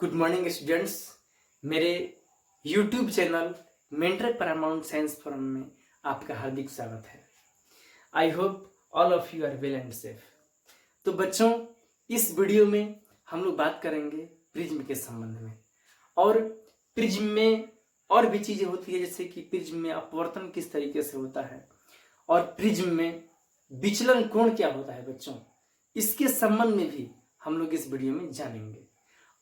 Good morning students. मेरे YouTube channel mentor paramount science forum में आपका हार्दिक स्वागत है। I hope all of you are well and safe. तो बच्चों, इस वीडियो में हम लोग बात करेंगे प्रिज्म के संबंध में। और प्रिज्म में और भी चीज़ें होती है, जैसे कि प्रिज्म में अपवर्तन किस तरीके से होता है और प्रिज्म में विचलन कोण क्या होता है बच्चों, इसके संबंध में भी हम लोग इस वीडियो में जानेंगे।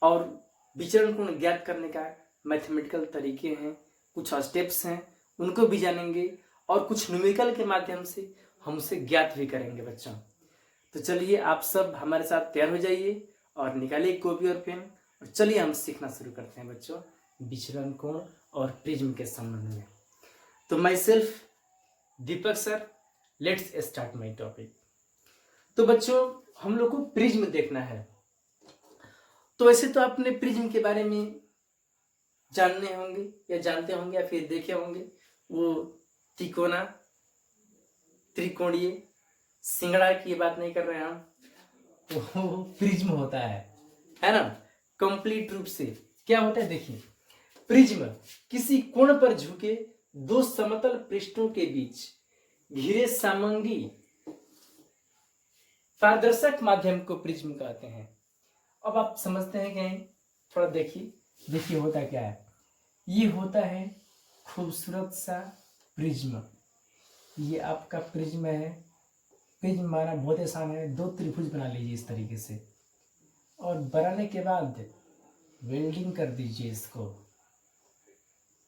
और विचलन कोण ज्ञात करने का मैथमेटिकल तरीके हैं, कुछ स्टेप्स हैं, उनको भी जानेंगे और कुछ न्यूमेरिकल के माध्यम से हम उसे ज्ञात भी करेंगे बच्चों। तो चलिए आप सब हमारे साथ तैयार हो जाइए और निकालिए कॉपी और पेन और चलिए हम सीखना शुरू करते हैं बच्चों विचलन कोण और प्रिज्म के संबंध में। तो my self Deepak sir, let's start my topic. तो बच्चों, हम लोग को प्रिज्म देखना है। तो वैसे तो आपने प्रिज्म के बारे में जानने होंगे या जानते होंगे या फिर देखे होंगे, वो तिकोना, त्रिकोणीय, सिंगड़ा की बात नहीं कर रहे हैं हम, वो प्रिज्म होता है ना। कंप्लीट रूप से क्या होता है देखिए, प्रिज्म किसी कोण पर झुके दो समतल पृष्ठों के बीच घिरे सामंगी पारदर्शक माध्यम को प्रिज्म कहते हैं। अब आप समझते हैं कि थोड़ा देखिए होता क्या है। ये होता है खूबसूरत सा प्रिज्म। ये आपका प्रिज्म है। प्रिज्म बनाना बहुत आसान है। दो त्रिभुज बना लीजिए इस तरीके से और बनाने के बाद वेल्डिंग कर दीजिए। इसको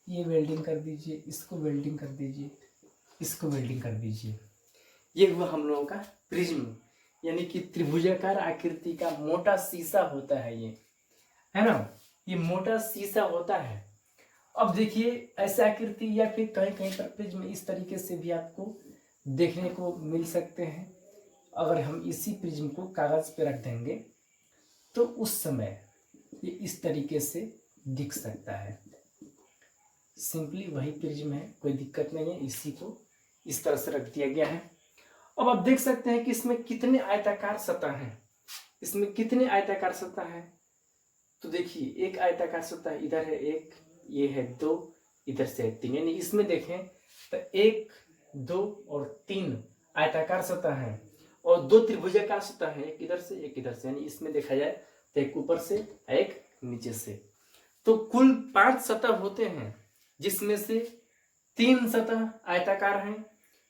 ये वेल्डिंग कर दीजिए, इसको वेल्डिंग कर दीजिए, इसको वेल्डिंग कर दीजिए। ये हुआ हम लोगों का प्रिज्म, यानी कि त्रिभुजाकार आकृति का मोटा शीशा होता है ये, है ना। ये मोटा शीशा होता है। अब देखिए ऐसे आकृति या फिर कहीं कहीं पर प्रिज्म इस तरीके से भी आपको देखने को मिल सकते हैं। अगर हम इसी प्रिज्म को कागज पे रख देंगे तो उस समय ये इस तरीके से दिख सकता है। सिंपली वही प्रिज्म है, कोई दिक्कत नहीं है। इसी को इस तरह से रख दिया गया है। अब आप देख सकते हैं कि इसमें कितने आयताकार सतह हैं। इसमें कितने आयताकार सतह हैं, तो देखिए एक आयताकार सतह इधर है, एक ये है, दो इधर से है, तीन। यानी इसमें देखें तो एक, दो और तीन आयताकार सतह हैं और दो त्रिभुजाकार सतह है, एक इधर से एक इधर से। यानी इसमें देखा जाए तो एक ऊपर से एक नीचे से। तो कुल 5 सतह होते हैं, जिसमें से 3 सतह आयताकार हैं,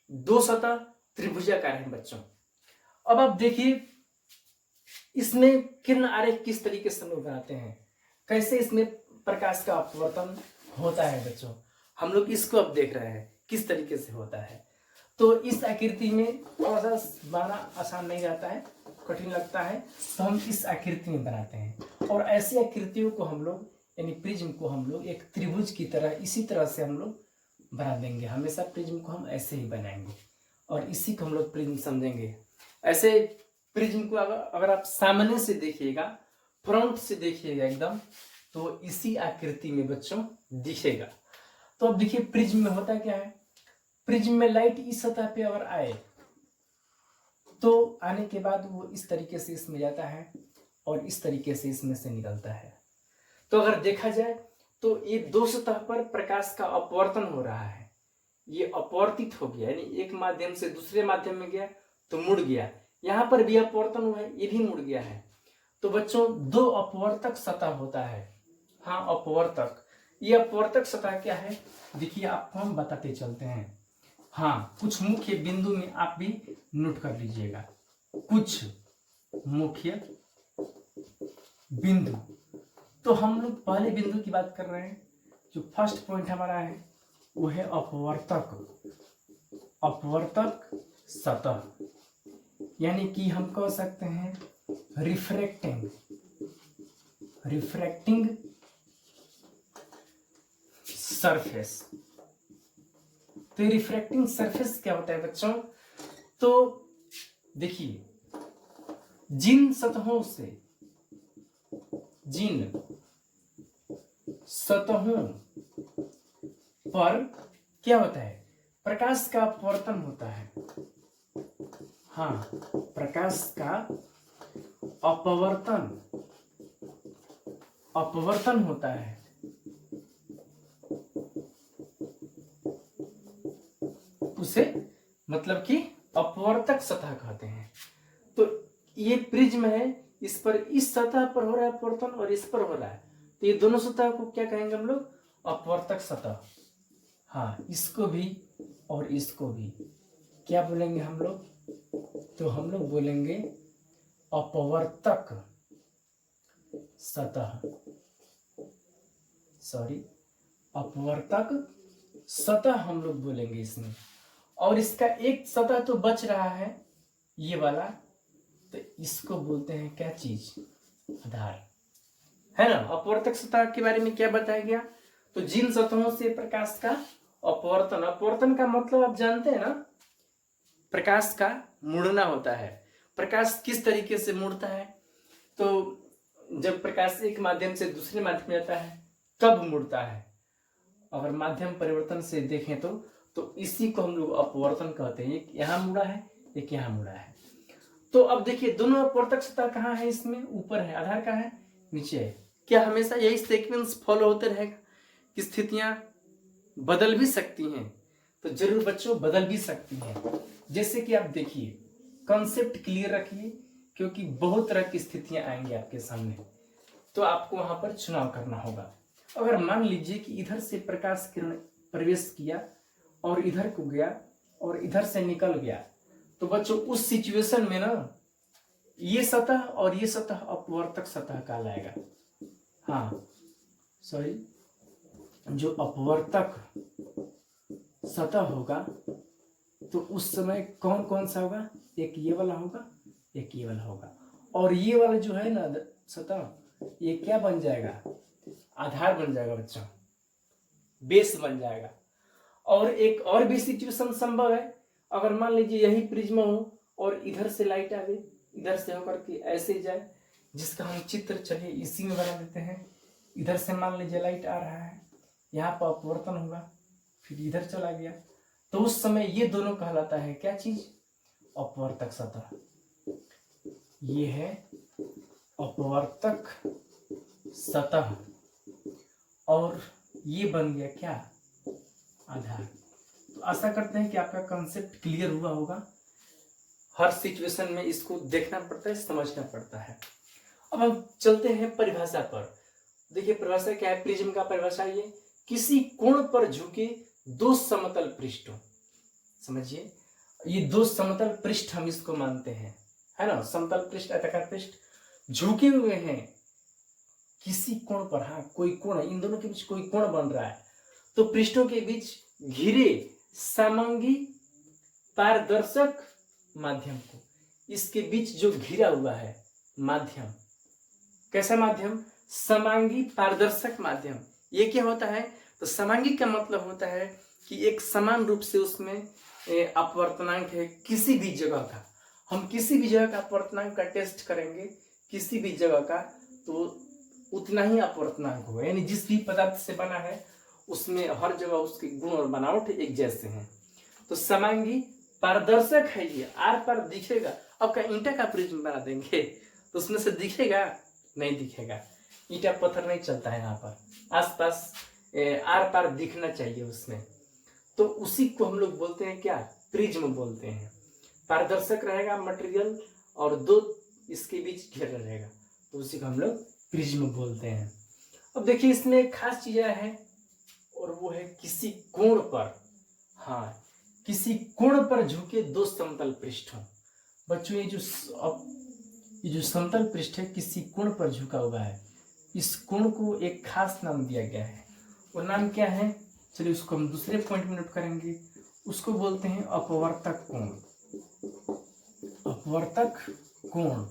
2 सतह त्रिभुजाकार है बच्चों। अब आप देखिए इसमें किरण आरेख किस तरीके से हम लोग बनाते हैं, कैसे इसमें प्रकाश का अपवर्तन होता है बच्चों। हम लोग इसको अब देख रहे हैं किस तरीके से होता है। तो इस आकृति में थोड़ा सा बनाना आसान नहीं रहता है, कठिन लगता है, तो हम इस आकृति में बनाते हैं। और ऐसी आकृतियों को हम लोग यानी प्रिज्म को हम लोग एक त्रिभुज की तरह इसी तरह से हम लोग बना देंगे। हमेशा प्रिज्म को हम ऐसे ही बनाएंगे और इसी को हम लोग प्रिज्म समझेंगे। ऐसे प्रिज्म को अगर आप सामने से देखिएगा, फ्रंट से देखिएगा एकदम, तो इसी आकृति में बच्चों दिखेगा। तो अब देखिए प्रिज्म में होता क्या है। प्रिज्म में लाइट इस सतह पे अगर आए तो आने के बाद वो इस तरीके से इसमें जाता है और इस तरीके से इसमें से निकलता है। तो अगर देखा जाए तो ये दो सतह पर प्रकाश का अपवर्तन हो रहा है। ये अपवर्तित हो गया, यानी एक माध्यम से दूसरे माध्यम में गया तो मुड़ गया। यहाँ पर भी अपवर्तन हुआ है, ये भी मुड़ गया है। तो बच्चों दो अपवर्तक सतह होता है। हाँ, अपवर्तक। ये अपवर्तक सतह क्या है देखिए, आपको हम बताते चलते हैं। हाँ, कुछ मुख्य बिंदु में आप भी नोट कर लीजिएगा। कुछ मुख्य बिंदु, तो हम लोग पहले बिंदु की बात कर रहे हैं। जो फर्स्ट पॉइंट हमारा है वो है अपवर्तक सतह, यानी कि हम कह सकते हैं रिफ्रैक्टिंग सरफेस। तो रिफ्रैक्टिंग सरफेस क्या होता है बच्चों, तो देखिए जिन सतहों पर क्या होता है, प्रकाश का अपवर्तन होता है। हाँ, प्रकाश का अपवर्तन अपवर्तन होता है, उसे मतलब कि अपवर्तक सतह कहते हैं। तो ये प्रिज्म है, इस पर इस सतह पर हो रहा है अपवर्तन और इस पर हो रहा है, तो ये दोनों सतह को क्या कहेंगे हम लोग? अपवर्तक सतह। हाँ, इसको भी और इसको भी क्या बोलेंगे हम लोग? तो हम लोग बोलेंगे अपवर्तक सतह, सॉरी अपवर्तक सतह हम लोग बोलेंगे इसमें। और इसका एक सतह तो बच रहा है, ये वाला, तो इसको बोलते हैं क्या चीज? आधार, है ना। अपवर्तक सतह के बारे में क्या बताया गया? तो जिन सतहों से प्रकाश का अपवर्तन, अपवर्तन का मतलब आप जानते हैं ना, प्रकाश का मुड़ना होता है। प्रकाश किस तरीके से मुड़ता है? तो जब प्रकाश एक माध्यम से दूसरे माध्यम में जाता है तब मुड़ता है। अगर माध्यम परिवर्तन से देखें तो इसी को हम लोग अपवर्तन कहते हैं। एक यहाँ मुड़ा है, एक यहाँ मुड़ा है। तो अब देखिए दोनों अपवर्तक सतह कहाँ है? इसमें ऊपर है, आधार का है, नीचे है। क्या हमेशा यही सीक्वेंस फॉलो होते रहेगा कि स्थितियां बदल भी सकती हैं? तो जरूर बच्चों, बदल भी सकती हैं। जैसे कि आप देखिए, कॉन्सेप्ट क्लियर रखिए, क्योंकि बहुत तरह की स्थितियां आएंगी आपके सामने, तो आपको वहां पर चुनाव करना होगा। अगर मान लीजिए कि इधर से प्रकाश किरण प्रवेश किया और इधर को गया और इधर से निकल गया, तो बच्चों उस सिचुएशन में ना ये सतह और ये सतह अपवर्तक सतह कहलाएगा। हाँ सॉरी, जो अपवर्तक सतह होगा तो उस समय कौन कौन सा होगा? एक ये वाला होगा, एक ये वाला होगा, और ये वाला जो है ना सतह, ये क्या बन जाएगा? आधार बन जाएगा बच्चों, बेस बन जाएगा। और एक और भी सिचुएशन संभव है, अगर मान लीजिए यही प्रिज्म हो और इधर से लाइट आवे, इधर से होकर के ऐसे जाए, जिसका हम चित्र चलिए इसी में बना देते हैं। इधर से मान लीजिए लाइट आ रहा है, यहाँ पर अपवर्तन होगा, फिर इधर चला गया, तो उस समय ये दोनों कहलाता है क्या चीज? अपवर्तक सतह। ये है अपवर्तक सतह और ये बन गया क्या? आधार। तो आशा करते हैं कि आपका कॉन्सेप्ट क्लियर हुआ होगा। हर सिचुएशन में इसको देखना पड़ता है, समझना पड़ता है। अब हम चलते हैं परिभाषा पर। देखिए परिभाषा क्या है प्रिज्म का? परिभाषा ये, किसी कोण पर झुके दो समतल पृष्ठों। समझिए, ये दो समतल पृष्ठ हम इसको मानते हैं, है ना। समतल पृष्ठ, आयताकार पृष्ठ झुके हुए हैं किसी कोण पर। हाँ, कोई कोण, इन दोनों के बीच कोई कोण बन रहा है, तो पृष्ठों के बीच घिरे समांगी पारदर्शक माध्यम को, इसके बीच जो घिरा हुआ है माध्यम, कैसा माध्यम? समांगी पारदर्शक माध्यम। ये क्या होता है? तो समांगी का मतलब होता है कि एक समान रूप से उसमें अपवर्तनांक है किसी भी जगह का। हम किसी भी जगह का अपवर्तनांक का टेस्ट करेंगे, किसी भी जगह का, तो उतना ही अपवर्तनांक होगा। यानी जिस भी पदार्थ से बना है उसमें हर जगह उसके गुण और बनावट एक जैसे हैं। तो समांगी पारदर्शक है, ये आर पार दिखेगा। अब क्या ईंटा का प्रिज्म बना देंगे तो उसमें से दिखेगा? नहीं दिखेगा, ईंटा पत्थर नहीं चलता है यहाँ पर, आसपास आर पार दिखना चाहिए उसमें। तो उसी को हम लोग बोलते हैं क्या? प्रिज्म बोलते हैं। पारदर्शक रहेगा मटेरियल और दो इसके बीच घेरा रहेगा, तो उसी को हम लोग प्रिज्म बोलते हैं। अब देखिए इसमें एक खास चीज है और वो है किसी कोण पर। हाँ, किसी कोण पर झुके दो समतल पृष्ठ। बच्चों ये जो समतल पृष्ठ है किसी कोण पर झुका हुआ है, इस कोण को एक खास नाम दिया गया है। वो नाम क्या है? चलिए उसको हम दूसरे पॉइंट में नोट करेंगे। उसको बोलते हैं अपवर्तक कोण। अपवर्तक कोण,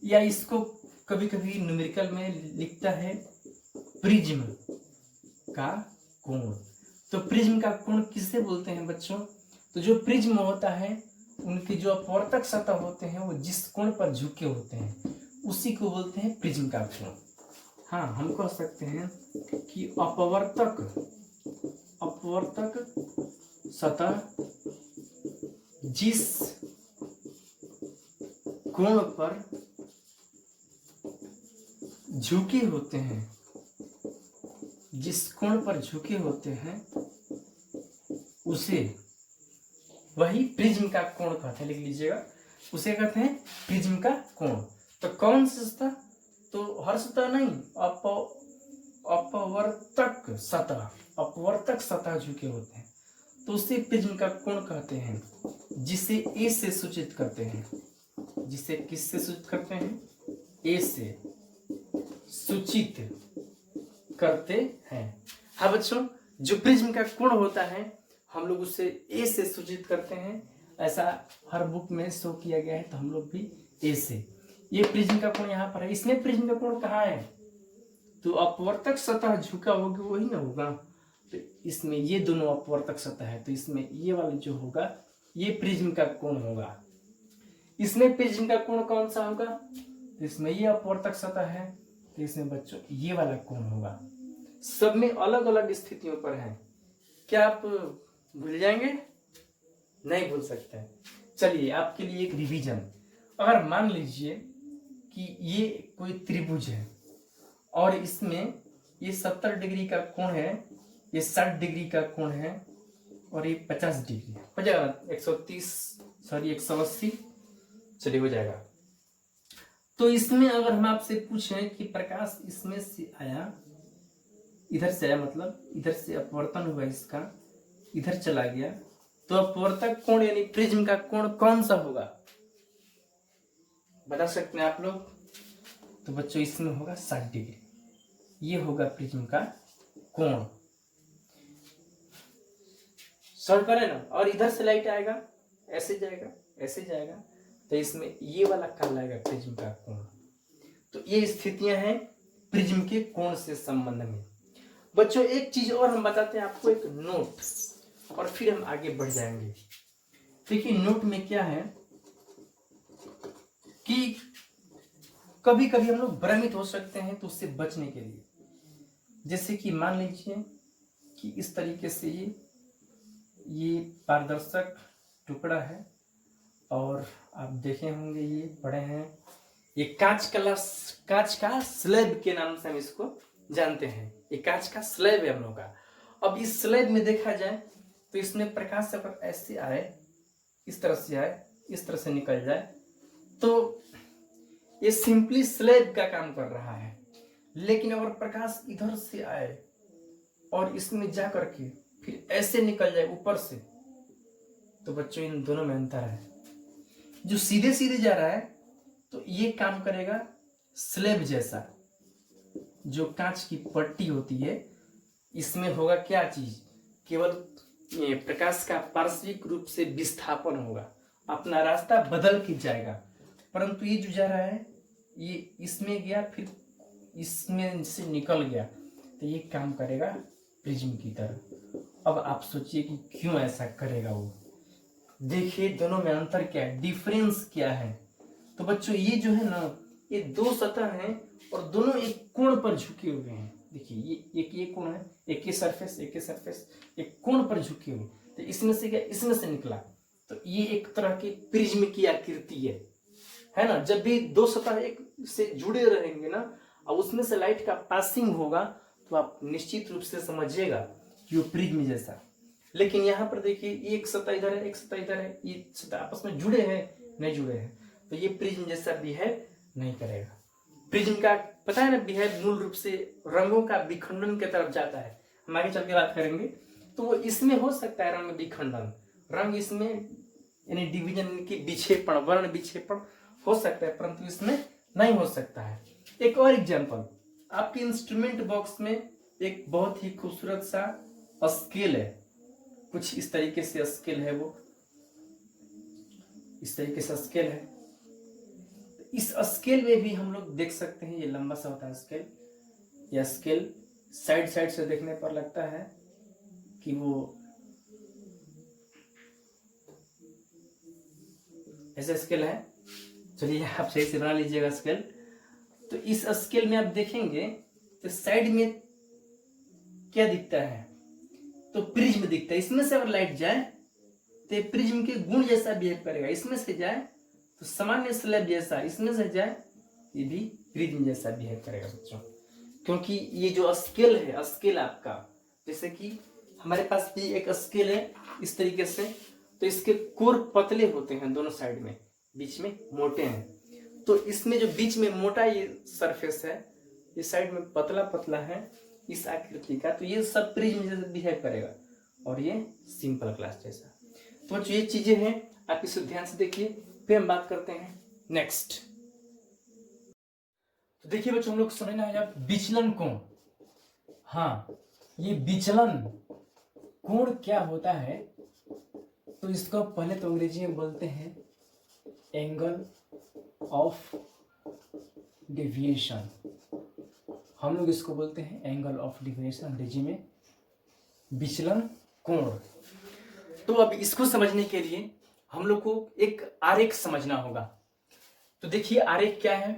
या इसको कभी कभी न्यूमेरिकल में लिखता है प्रिज्म का कोण। तो प्रिज्म का कोण किसे बोलते हैं बच्चों? तो जो प्रिज्म होता है उनके जो अपवर्तक सतह होते हैं वो जिस कोण पर झुके होते हैं उसी को बोलते हैं प्रिज्म का कोण। हाँ, हम कह सकते हैं कि अपवर्तक सतह जिस कोण पर झुके होते हैं, जिस कोण पर झुके होते हैं उसे वही प्रिज्म का कोण कहते हैं। लिख लीजिएगा, उसे कहते हैं प्रिज्म का कोण। तो कौन सी सतह? तो हर सतह नहीं, अपवर्तक सतह, अपवर्तक सतह झुके होते हैं तो उसे प्रिज्म का कोण कहते हैं, जिसे ए से सूचित करते हैं। जिसे किससे सूचित करते हैं? ए से सूचित करते हैं। हाँ बच्चों, जो प्रिज्म का कोण होता है हम लोग उससे ए से सूचित करते हैं। ऐसा हर बुक में शो किया गया है, तो हम लोग भी ए से। ये प्रिज्म का कोण यहाँ पर है। इसमें प्रिज्म का कोण कहाँ है? तो अपवर्तक सतह झुका होगा वही ना होगा। तो इसमें ये दोनों अपवर्तक सतह है, तो इसमें ये वाला जो होगा ये प्रिज्म का कोण होगा। इसमें प्रिज्म का कोण कौन सा होगा? तो इसमें ये अपवर्तक सतह है, तो इसमें बच्चों ये वाला कोण होगा। सब में अलग अलग स्थितियों पर है। क्या आप भूल जाएंगे? नहीं भूल सकते हैं। चलिए आपके लिए एक रिवीजन। अगर मान लीजिए कि ये कोई त्रिभुज है और इसमें ये 70 डिग्री का कोण है, ये 60 डिग्री का कोण है और ये 50 डिग्री है। हो जाएगा 180। चलिए हो जाएगा। तो इसमें अगर हम आपसे पूछें कि प्रकाश इसमें से आया, इधर से आया, मतलब इधर से अपवर्तन हुआ, इसका इधर चला गया, तो अपवर्तक कोण यानी प्रिज्म का कोण कौन सा होगा? बता सकते हैं आप लोग? तो बच्चों इसमें होगा 60 डिग्री। ये होगा प्रिज्म का कोण। सॉल्व करें ना। और इधर से लाइट आएगा, ऐसे जाएगा, ऐसे जाएगा, तो इसमें ये वाला कहलाएगा प्रिज्म का कोण। तो ये स्थितियां हैं प्रिज्म के कोण से संबंध में। बच्चों एक चीज और हम बताते हैं आपको, एक नोट, और फिर हम आगे बढ़ जाएंगे। देखिए नोट में क्या है कि कभी कभी हम लोग भ्रमित हो सकते हैं, तो उससे बचने के लिए, जैसे कि मान लीजिए कि इस तरीके से ये पारदर्शक टुकड़ा है और आप देखे होंगे ये पढ़े हैं, ये कांच का स्लैब के नाम से हम इसको जानते हैं। ये कांच का स्लैब है हम लोग का। अब इस स्लैब में देखा जाए तो इसमें प्रकाश अगर ऐसे आए, इस तरह से आए, इस तरह से निकल जाए, तो ये सिंपली स्लैब का काम कर रहा है। लेकिन अगर प्रकाश इधर से आए और इसमें जा करके फिर ऐसे निकल जाए ऊपर से, तो बच्चों इन दोनों में अंतर है। जो सीधे सीधे जा रहा है तो ये काम करेगा स्लैब जैसा, जो कांच की पट्टी होती है, इसमें होगा क्या चीज? केवल प्रकाश का पार्श्विक रूप से विस्थापन होगा, अपना रास्ता बदल के जाएगा। परंतु ये जो जा रहा है ये इसमें गया फिर इसमें से निकल गया, तो ये काम करेगा प्रिज्म की तरह। अब आप सोचिए कि क्यों ऐसा करेगा वो। देखिए दोनों में अंतर क्या है, डिफरेंस क्या है। तो बच्चों ये जो है ना, ये दो सतह हैं और दोनों एक कोण पर झुके हुए हैं। देखिए ये कोण है, एक ये सरफेस, एक ये सरफेस, एक कोण पर झुके हुए, तो इसमें से क्या, इसमें से निकला, तो ये एक तरह की प्रिज्म की आकृति है ना। जब भी दो सतह एक से जुड़े रहेंगे ना और उसमें से लाइट का पासिंग होगा, तो आप निश्चित रूप से समझिएगा कि वो प्रिज्म जैसा। लेकिन यहाँ पर देखिए एक सतह इधर है, एक सतह इधर है, ये सतह आपस में जुड़े हैं, नहीं जुड़े हैं, तो ये प्रिज्म जैसा बिहेव नहीं करेगा। प्रिज्म का पता है ना बिहेव मूल रूप से रंगों का विखंडन की तरफ जाता है। हम आगे चल के बात करेंगे। तो वो इसमें हो सकता है रंग विखंडन, रंग इसमें यानी डिवीजन की विक्षेपण, वर्ण विक्षेपण हो सकता है, परंतु इसमें नहीं हो सकता है। एक और एग्जांपल, आपके इंस्ट्रूमेंट बॉक्स में एक बहुत ही खूबसूरत सा स्केल है, कुछ इस तरीके से स्केल है, वो इस तरीके से स्केल है। इस स्केल में भी हम लोग देख सकते हैं, ये लंबा सा होता है स्केल। यह स्केल साइड से देखने पर लगता है कि वो ऐसे स्केल है। चलिए आप सही से बना लीजिएगा स्केल। तो इस स्केल में आप देखेंगे तो साइड में क्या दिखता है, तो प्रिज्म दिखता है। इसमें से अगर लाइट जाए तो प्रिज्म के गुण जैसा बिहेव करेगा, इसमें से जाए तो सामान्य स्लैब जैसा, इसमें से जाए ये भी प्रिज्म जैसा बिहेव करेगा बच्चों, क्योंकि ये जो स्केल है, स्केल आपका जैसे कि हमारे पास भी एक स्केल है इस तरीके से, तो इसके कोर पतले होते हैं दोनों साइड में, बीच में मोटे हैं। तो इसमें जो बीच में मोटा ये सरफेस है, इस साइड में पतला पतला है इस आकृति का, तो ये सब प्रिज्म जैसा बिहेव करेगा, और ये सिंपल ग्लास जैसा। तो बच्चों ये चीजें हैं, आप इसे ध्यान से देखिए। फिर हम बात करते हैं नेक्स्ट। तो देखिए बच्चों, हम लोग समझना है अब विचलन कोण। हाँ, ये विचलन कोण क्या होता है, तो इसको पहले तो अंग्रेजी में बोलते हैं एंगल ऑफ डेविएशन। हम लोग इसको बोलते हैं एंगल ऑफ डेविएशन, अंग्रेजी में विचलन कोण। तो अब इसको समझने के लिए हम लोग को एक आरेख समझना होगा। तो देखिए आरेख क्या है,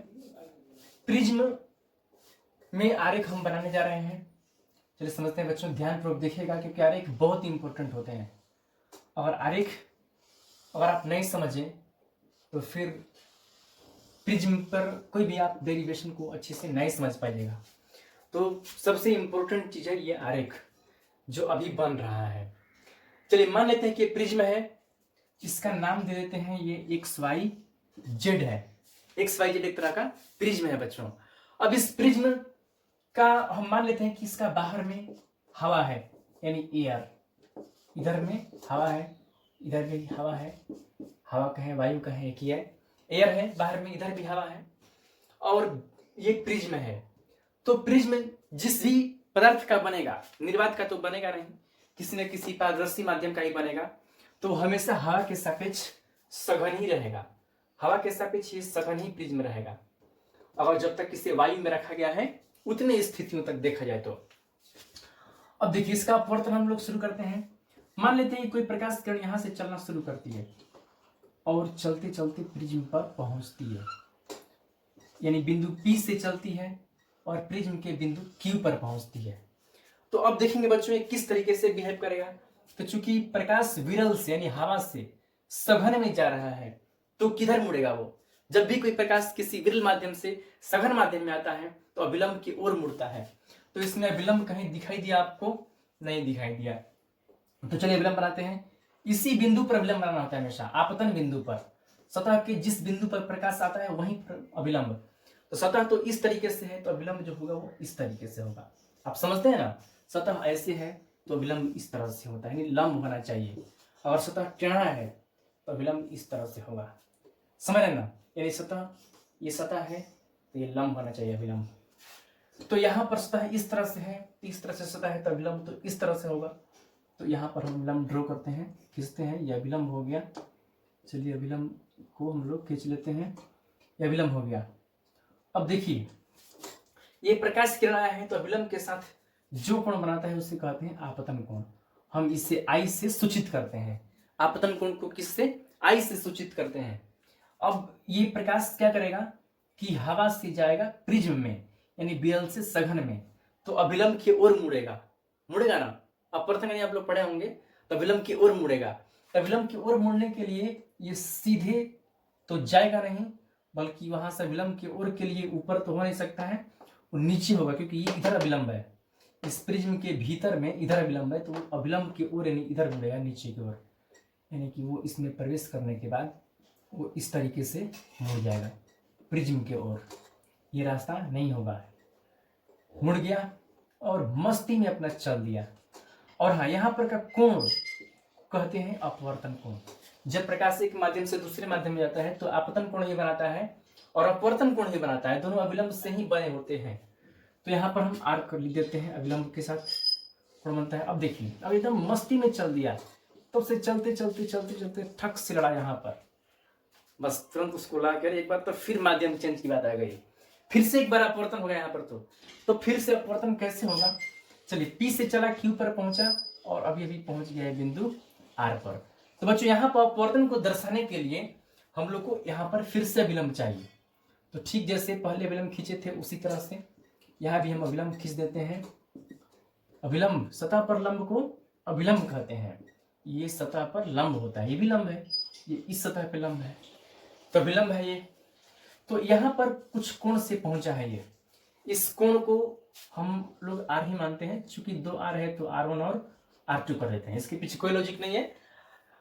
प्रिज्म में आरेख हम बनाने जा रहे हैं। चलिए समझते हैं बच्चों, ध्यानपूर्वक देखिएगा, क्योंकि आरेख बहुत इंपॉर्टेंट होते हैं। और आरेख अगर आप नहीं समझे तो फिर प्रिज्म पर कोई भी आप डेरिवेशन को अच्छे से नहीं समझ पाइएगा। तो सबसे इंपॉर्टेंट चीज है ये आरेख जो अभी बन रहा है। चलिए मान लेते हैं कि प्रिज्म है, इसका नाम दे देते हैं ये XYZ है। XYZ एक तरह का प्रिज्म है बच्चों। अब इस प्रिज्म का हम मान लेते हैं कि इसका बाहर में हवा है, यानी एयर, इधर में हवा है, इधर भी हवा है, हवा कहें वायु कहें एक ही है, एयर है बाहर में, इधर भी हवा है, और ये प्रिज्म है। तो प्रिज्म जिस भी पदार्थ का बनेगा, निर्वात का तो बनेगा नहीं, किसी न किसी पारदर्शी माध्यम का ही बनेगा, तो हमेशा हवा के सापेक्ष सघन ही रहेगा, हवा के सापेक्ष ये सघन ही प्रिज्म रहेगा। अगर जब तक इसे वायु में रखा गया है उतने स्थितियों तक देखा जाए तो। अब देखिए इसका अपवर्तन हम लोग शुरू करते हैं। मान लेते हैं कोई प्रकाश किरण यहां से चलना शुरू करती है और चलते चलते प्रिज्म पर पहुंचती है, यानी बिंदु P से चलती है और प्रिज्म के बिंदु Q पर पहुंचती है। तो अब देखेंगे बच्चों ये किस तरीके से बिहेव करेगा। तो चूंकि प्रकाश विरल से यानी हवा से सघन में जा रहा है, तो किधर मुड़ेगा वो। जब भी कोई प्रकाश किसी विरल माध्यम से सघन माध्यम में आता है तो अभिलंब की ओर मुड़ता है। तो इसमें अभिलंब कहीं दिखाई दिया आपको? नहीं दिखाई दिया। तो चलिए अभिलंब बनाते हैं। इसी बिंदु पर अभिलंब बनाना होता है हमेशा, आपतन बिंदु पर। सतह के जिस बिंदु पर प्रकाश आता है वहीं पर अभिलंब। तो सतह तो इस तरीके से है, तो अभिलंब जो होगा वो इस तरीके से होगा। आप समझते हैं ना, सतह ऐसे है तो अभिलंब इस तरह से होता है, यानी लंब होना चाहिए। और सतह टेढ़ा है तो अभिलंब इस तरह से होगा, समझ रहे ना। यानी सतह, ये सतह है तो ये लंब होना चाहिए अभिलंब। तो यहाँ पर सतह इस तरह से है, इस तरह से सतह है तो अभिलंब तो इस तरह से होगा। तो यहाँ पर हम लंब ड्रॉ करते हैं, खींचते हैं, यह अभिलंब हो गया। चलिए अभिलंब को हम लोग खींच लेते हैं, यह अभिलंब हो गया। अब देखिए ये प्रकाश किरण आया है तो अभिलंब के साथ जो कोण बनाता है उसे कहते हैं आपतन कोण। हम इसे I से सूचित करते हैं। आपतन कोण को किससे? I से सूचित करते हैं। अब ये प्रकाश क्या करेगा कि हवा से जाएगा प्रिज्म में, यानी विरल से सघन में, तो अभिलंब की ओर मुड़ेगा, मुड़ेगा ना। अपवर्तन यदि आप लोग पढ़े होंगे तो अभिलंब की ओर मुड़ेगा। अभिलंब की ओर मुड़ने के लिए ये सीधे तो जाएगा नहीं, बल्कि वहां से अभिलंब की ओर के लिए ऊपर तो हो नहीं सकता है, वो नीचे होगा, क्योंकि ये इधर अभिलंब है। इस प्रिज्म के भीतर में इधर अभिलंब है, तो वो अभिलंब की ओर यानी इधर मुड़ेगा, नीचे की ओर, यानी कि वो इसमें प्रवेश करने के बाद वो इस तरीके से मुड़ जाएगा प्रिज्म के ओर। ये रास्ता नहीं होगा, मुड़ गया और मस्ती में अपना चल दिया। और हाँ, यहाँ पर का कोण कहते हैं अपवर्तन कोण। जब प्रकाश एक माध्यम से दूसरे माध्यम में जाता है तो आपतन कोण ही बनाता है और अपवर्तन कोण ही बनाता है, दोनों अभिलंब से ही बने होते हैं। तो यहाँ पर हम आर्क कर लिख देते हैं, अभिलंब के साथ कोण बनता है। अब देखिए, अब एकदम मस्ती में चल दिया, तब से चलते चलते चलते चलते ठक से लड़ा यहाँ पर, बस तुरंत उसको ला कर एक बार तो फिर माध्यम चेंज की बात आ गई, फिर से एक बार अपवर्तन हो गया यहाँ पर। तो फिर से अपवर्तन कैसे होगा? चलिए P से चला Q पर पहुंचा और अभी अभी पहुंच गया है बिंदु R पर। तो बच्चों यहाँ पर अपवर्तन को दर्शाने के लिए हम लोग को यहाँ पर फिर से अभिलंब चाहिए। तो ठीक जैसे पहले अभिलंब खींचे थे उसी तरह से यहाँ भी हम अभिलंब खींच देते हैं। अभिलंब, सतह पर लंब को अभिलंब कहते हैं। ये सतह पर लंब होता है, ये भी लंब है, ये इस सतह पे लंब है, तो अभिलंब है ये। तो यहाँ पर कुछ कोण से पहुंचा है ये, इस कोण को हम लोग आर ही मानते हैं, चूंकि दो आर है तो R1 और R2 कर लेते हैं, इसके पीछे कोई लॉजिक नहीं है,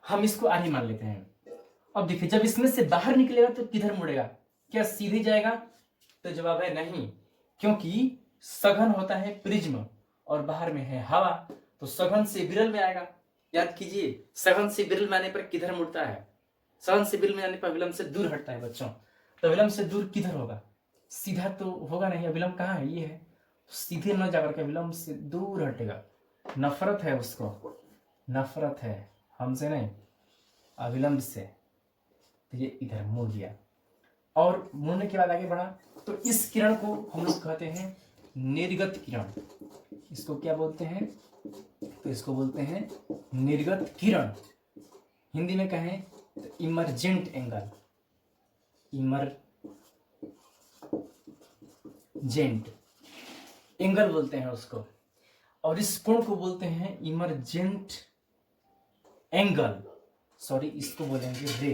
हम इसको आर ही मान लेते हैं। अब देखिए जब इसमें से बाहर निकलेगा तो किधर मुड़ेगा, क्या सीधे जाएगा? तो जवाब है नहीं, क्योंकि सघन होता है प्रिज्म और बाहर में है हवा, तो सघन से विरल में आएगा। याद कीजिए, सघन से विरल में आने पर किधर मुड़ता है? सघन से विरल में आने पर विलंब से दूर हटता है बच्चों। तो विलंब से दूर किधर होगा? सीधा तो होगा नहीं, विलंब कहाँ है? ये है, तो सीधे न जाकर के विलंब से दूर हटेगा। नफरत है उसको, नफरत है हमसे नहीं, अविलंब से। तो ये इधर मुड़ गया और मुड़ने के बाद आगे बढ़ा, तो इस किरण को हम लोग कहते हैं निर्गत किरण। इसको क्या बोलते हैं? तो इसको बोलते हैं निर्गत किरण। हिंदी में कहें तो इमरजेंट एंगल, इमरजेंट एंगल बोलते हैं उसको। और इस कोण को बोलते हैं इमरजेंट एंगल, सॉरी इसको बोलेंगे रे,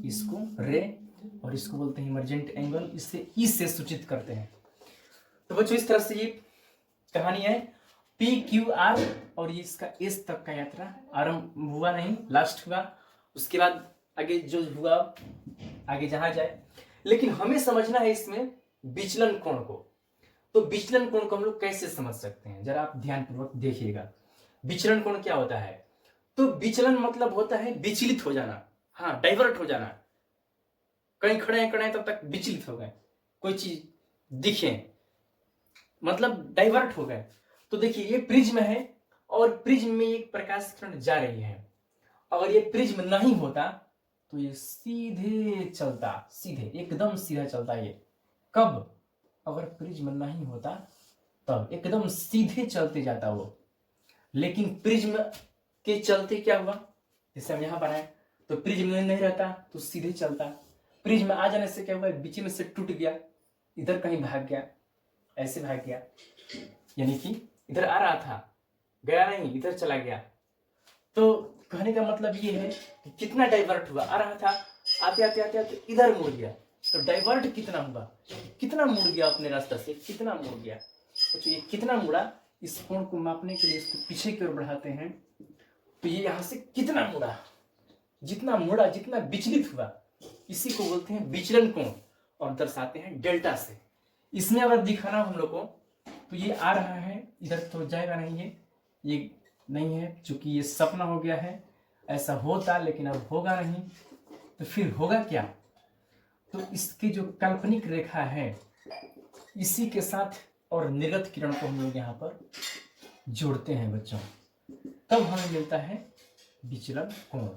इसको रे, और इसको बोलते हैं इमरजेंट एंगल। इससे ई से सूचित करते हैं। तो बच्चों इस तरह से ये कहानी है PQR, और ये इसका एस तक का यात्रा आरंभ हुआ नहीं, लास्ट हुआ, उसके बाद आगे जो हुआ आगे जहां जाए। लेकिन हमें समझना है इसमें विचलन कोण को। तो विचलन कोण को हम लोग कैसे समझ सकते हैं, जरा आप ध्यानपूर्वक देखिएगा। विचलन कोण क्या होता है? तो विचलन मतलब होता है विचलित हो जाना, हाँ डाइवर्ट हो जाना। कहीं खड़े हैं तब तक विचलित हो गए, कोई चीज दिखे मतलब डाइवर्ट हो गए। तो देखिए ये प्रिज्म है और प्रिज्म में एक प्रकाश किरण जा रही है। अगर ये प्रिज्म नहीं होता तो ये सीधे चलता, सीधे एकदम सीधा चलता। ये कब? अगर प्रिज्म नहीं होता तब एकदम सीधे चलते जाता वो। लेकिन प्रिज्म के चलते क्या हुआ, जैसे हम यहां पर आए तो प्रिज्म नहीं रहता तो सीधे चलता। प्रिज्म आ जाने से क्या हुआ, बीच में से टूट गया, इधर कहीं भाग गया, ऐसे भाग गया, यानी कि इधर आ रहा था, गया नहीं, इधर चला गया। तो कहने का मतलब ये है कि कितना डाइवर्ट हुआ, आ रहा था, आते आते आते आते इधर मुड़ गया। तो डाइवर्ट कितना हुआ, कितना मुड़ गया अपने रास्ते से, कितना मुड़ गया। तो ये कितना मुड़ा, इस कोण को मापने के लिए इसको पीछे की ओर बढ़ाते हैं। तो ये यहां से कितना मुड़ा, जितना मुड़ा, जितना विचलित हुआ, इसी को बोलते हैं विचलन कोण, और दर्शाते हैं डेल्टा से। इसमें अगर दिखाना हम लोग को, तो ये आ रहा है, इधर तो जाएगा नहीं है, ये नहीं है, चूंकि ये सपना हो गया है। ऐसा होता लेकिन अब होगा नहीं, तो फिर होगा क्या? तो इसकी जो काल्पनिक रेखा है इसी के साथ और निर्गत किरण को हम लोग यहाँ पर जोड़ते हैं बच्चों, तब हमें मिलता है विचलन कोण।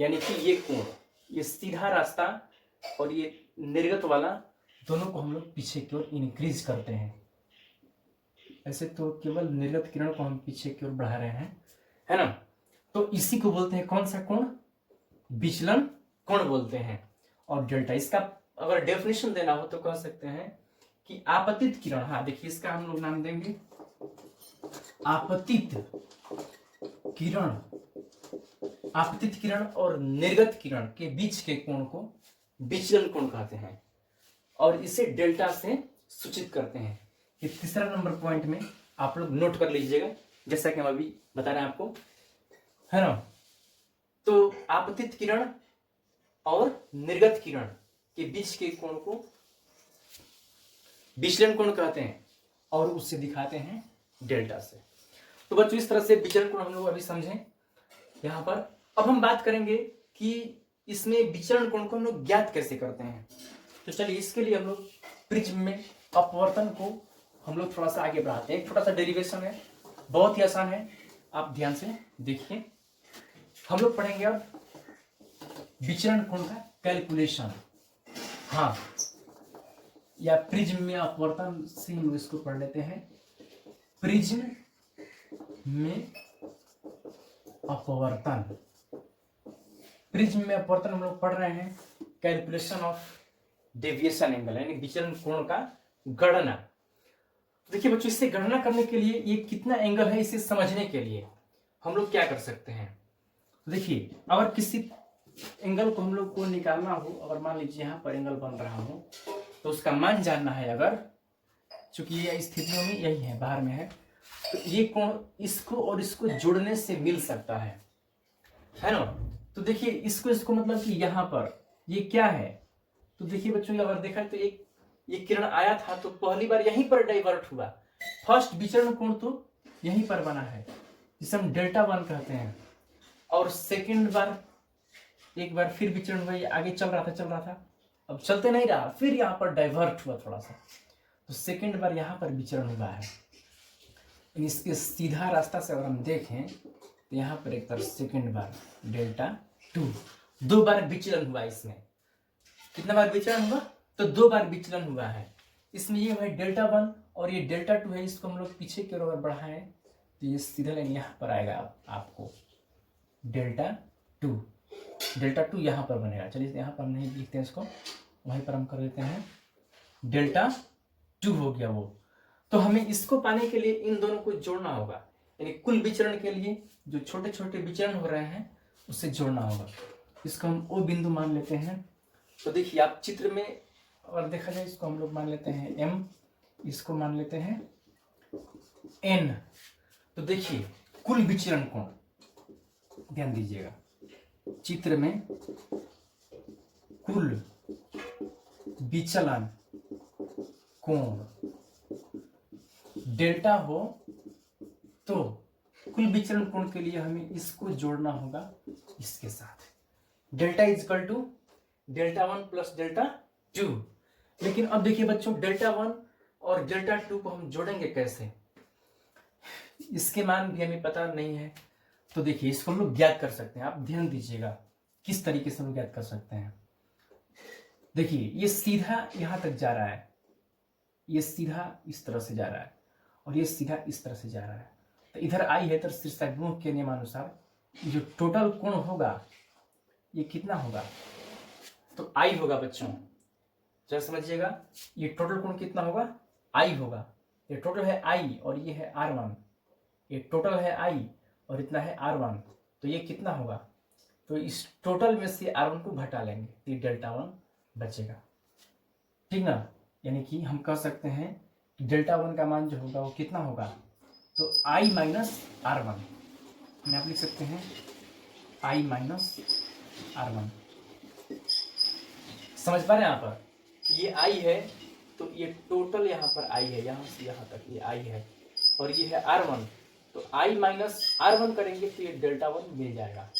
यानी कि ये कोण, ये सीधा रास्ता और ये निर्गत वाला, दोनों को हम लोग पीछे की ओर इंक्रीज करते हैं। ऐसे तो केवल निर्गत किरण को हम पीछे की ओर बढ़ा रहे हैं, है ना। तो इसी को बोलते हैं कौन सा कोण? विचलन कोण बोलते हैं। और डेल्टा, इसका अगर डेफिनेशन देना हो तो कह सकते हैं कि आपतित किरण, हाँ देखिए इसका हम लोग नाम देंगे आपतित किरण। आपतित किरण और निर्गत किरण के बीच के कोण को विचलन कोण कहते हैं, और इसे डेल्टा से सूचित करते हैं। ये तीसरा नंबर पॉइंट में आप लोग नोट कर लीजिएगा, जैसा कि हम अभी बता रहे हैं आपको, है ना। तो आपतित किरण और निर्गत किरण के बीच के कोण को विचलन कोण कहते हैं, और उससे दिखाते हैं डेल्टा से। तो बच्चों इस तरह से विचलन कोण हम लोग अभी समझें यहाँ पर। अब हम बात करेंगे कि इसमें विचलन कोण को हम लोग ज्ञात कैसे करते हैं। तो चलिए इसके लिए हम लोग प्रिज्म में अपवर्तन को हम लोग थोड़ा सा आगे बढ़ाते हैं। एक छोटा सा डेरिवेशन है, बहुत ही आसान है, आप ध्यान से देखिए। हम लोग पढ़ेंगे अब विचलन कोण का कैलकुलेशन, हाँ, या प्रिज्म में अपवर्तन से हम इसको पढ़ लेते हैं। प्रिज्म में अपवर्तन, प्रिज्म में अपवर्तन हम लोग पढ़ रहे हैं कैलकुलेशन ऑफ डेविएशन एंगल, यानी विचलन कोण का गणना। देखिए बच्चों, इससे गणना करने के लिए ये कितना एंगल है, इसे समझने के लिए हम लोग क्या कर सकते हैं। देखिए अगर किसी एंगल को हम लोग को निकालना हो, अगर मान लीजिए यहाँ पर एंगल बन रहा हो तो उसका मान जानना है। अगर चूंकि ये स्थितियों में यही है, बाहर में है, तो ये कोण इसको और इसको जोड़ने से मिल सकता है ना। तो देखिए इसको इसको मतलब कि यहाँ पर ये क्या है, तो देखिए बच्चों अगर देखा तो एक ये किरण आया था तो पहली बार यहीं पर डाइवर्ट हुआ, फर्स्ट विचरण कोण तो यहीं पर बना है जिसे हम डेल्टा 1 कहते हैं, और सेकंड बार एक बार फिर विचरण हुआ, ये आगे चल रहा था, अब चलते नहीं रहा, फिर यहाँ पर डाइवर्ट हुआ थोड़ा सा, तो सेकंड बार यहाँ पर विचरण हुआ है। इसके सीधा रास्ता से अगर हम देखें तो यहाँ पर एक तरफ सेकंड बार डेल्टा 2, 2 बार विचलन हुआ। इसमें कितना बार विचलन हुआ, तो 2 बार विचलन हुआ है। इसमें ये है डेल्टा 1 और ये डेल्टा 2 है, इसको हम लोग पीछे की ओर बढ़ाएं तो ये सीधा लाइन यहाँ पर आएगा आपको डेल्टा 2, डेल्टा 2 यहाँ पर बनेगा। चलिए यहाँ पर हम नहीं लिखते हैं इसको, वहीं पर हम कर देते हैं डेल्टा 2 हो गया वो। तो हमें इसको पाने के लिए इन दोनों को जोड़ना होगा, यानी कुल विचरण के लिए जो छोटे छोटे विचरण हो रहे हैं उससे जोड़ना होगा। इसको हम ओ बिंदु मान लेते हैं। तो देखिए आप चित्र में अगर देखा जाए इसको हम लोग मान लेते हैं M, इसको मान लेते हैं N। तो देखिए कुल विचरण कोण, ध्यान दीजिएगा चित्र में कुल विचलन कोण डेल्टा हो तो कुल विचरण कोण के लिए हमें इसको जोड़ना होगा इसके साथ, delta is equal to delta 1 plus delta 2। लेकिन अब देखिए बच्चों डेल्टा 1 और डेल्टा 2 को हम जोड़ेंगे कैसे, इसके मान भी हमें पता नहीं है। तो देखिए इसको हम लोग ज्ञात कर सकते हैं, आप ध्यान दीजिएगा किस तरीके से हम ज्ञात कर सकते हैं। देखिए ये सीधा यहां तक जा रहा है, ये सीधा इस तरह से जा रहा है और ये सीधा इस तरह से जा रहा है, तो इधर आई है तो शीर्षाभिमुख के नियमानुसार जो टोटल कोण होगा ये कितना होगा, तो आई होगा बच्चों, जरा समझिएगा ये टोटल कोण कितना होगा, आई होगा। ये टोटल है आई और ये है R1, ये टोटल है आई और इतना है R1, तो ये कितना होगा, तो इस टोटल में से R1 को घटा लेंगे तो ये डेल्टा 1 बचेगा, ठीक ना। यानी कि हम कह सकते हैं कि डेल्टा 1 का मान जो होगा वो कितना होगा, तो I माइनस R1, मैं आप लिख सकते हैं I माइनस R1। समझ पा रहे हैं यहाँ पर, ये I है तो ये टोटल यहाँ पर I है, यहाँ से यहाँ तक ये I है और ये है R1, तो I माइनस R1 करेंगे तो ये डेल्टा 1 मिल जाएगा।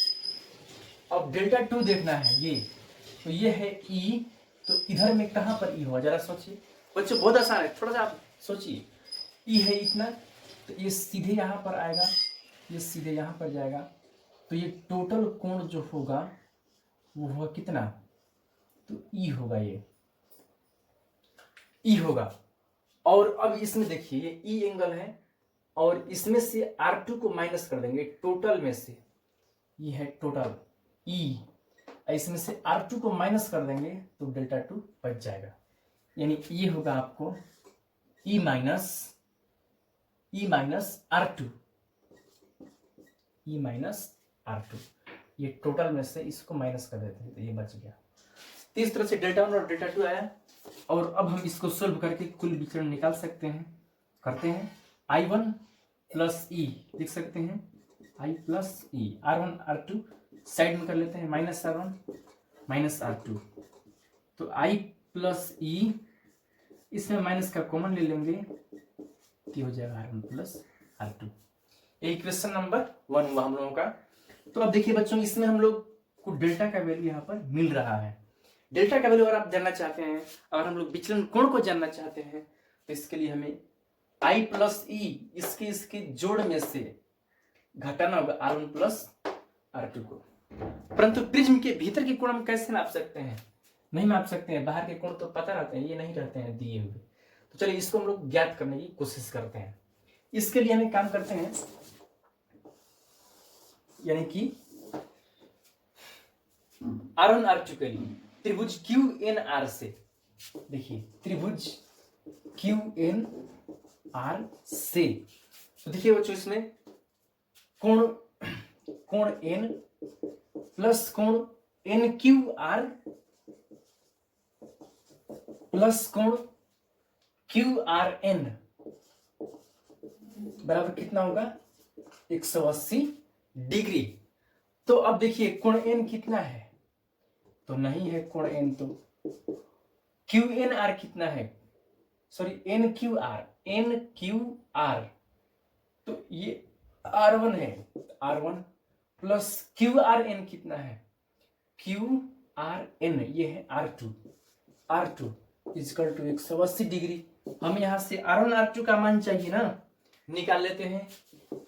अब डेल्टा 2 देखना है ये, तो ये है E, तो इधर में कहाँ पर E होगा, जरा सोचिए बच्चों, बहुत आसान है, थोड़ा सा आप सोचिए। E है इतना, तो ये सीधे यहाँ पर आएगा, ये सीधे यहाँ पर जाएगा, तो ये टोटल कोण जो होगा वो होगा कितना, तो E होगा, ये E होगा। और अब इसमें देखिए ये E एंगल है और इसमें से R2 को माइनस कर देंगे टोटल में से, ये है टोटल E, इसमें से R2 को माइनस कर देंगे तो डेल्टा 2 बच जाएगा, यानी ये होगा आपको E minus R2, E minus R2, ये टोटल में से इसको माइनस कर देते हैं तो ये बच गया। तो इस तरह से डेल्टा 1 और डेल्टा 2 आया, और अब हम इसको सोल्व करके कुल विचरण निकाल सकते हैं। करते हैं I1 प्लस E लिख सकते हैं, I plus E, R1 R2 side में कर लेते हैं, माइनस R1 माइनस R2, तो I प्लस E, इसमें माइनस का कॉमन ले लेंगे तो हो जाएगा R1 प्लस R2। ये क्वेश्चन नंबर 1 हुआ हम लोगों का। तो अब देखिए बच्चों इसमें हम लोग को डेल्टा का वैल्यू यहाँ पर मिल रहा है। डेल्टा का वैल्यू अगर आप जानना चाहते हैं, अगर हम लोग विचलन कोण को जानना चाहते हैं, तो इसके लिए हमें I प्लस E इसके जोड़ में से घटाना होगा R1 प्लस R2 को। परंतु प्रिज्म के भीतर के कोण हम कैसे नाप सकते हैं, नहीं नाप सकते हैं, बाहर के कोण तो पता रहते हैं, ये नहीं रहते हैं दिए हुए। तो चलिए इसको हम लोग ज्ञात करने की कोशिश करते हैं। इसके लिए हमें काम करते हैं, यानी कि R1 R2 के लिए त्रिभुज QNR से, देखिए त्रिभुज QNR से, तो देखिए बच्चों इसमें कोण N प्लस कोण एन क्यू आर प्लस कोण क्यू आर एन बराबर कितना होगा 180 डिग्री। तो अब देखिए कोण एन कितना है, तो नहीं है कोण एन, तो क्यू एन आर कितना है, सॉरी एन क्यू आर, तो ये R1 है, R1 plus Q R N कितना है, क्यू आर एन ये है R2 इजकल टू 180 डिग्री। हम यहां से R1 R2 का मान चाहिए ना, निकाल लेते हैं।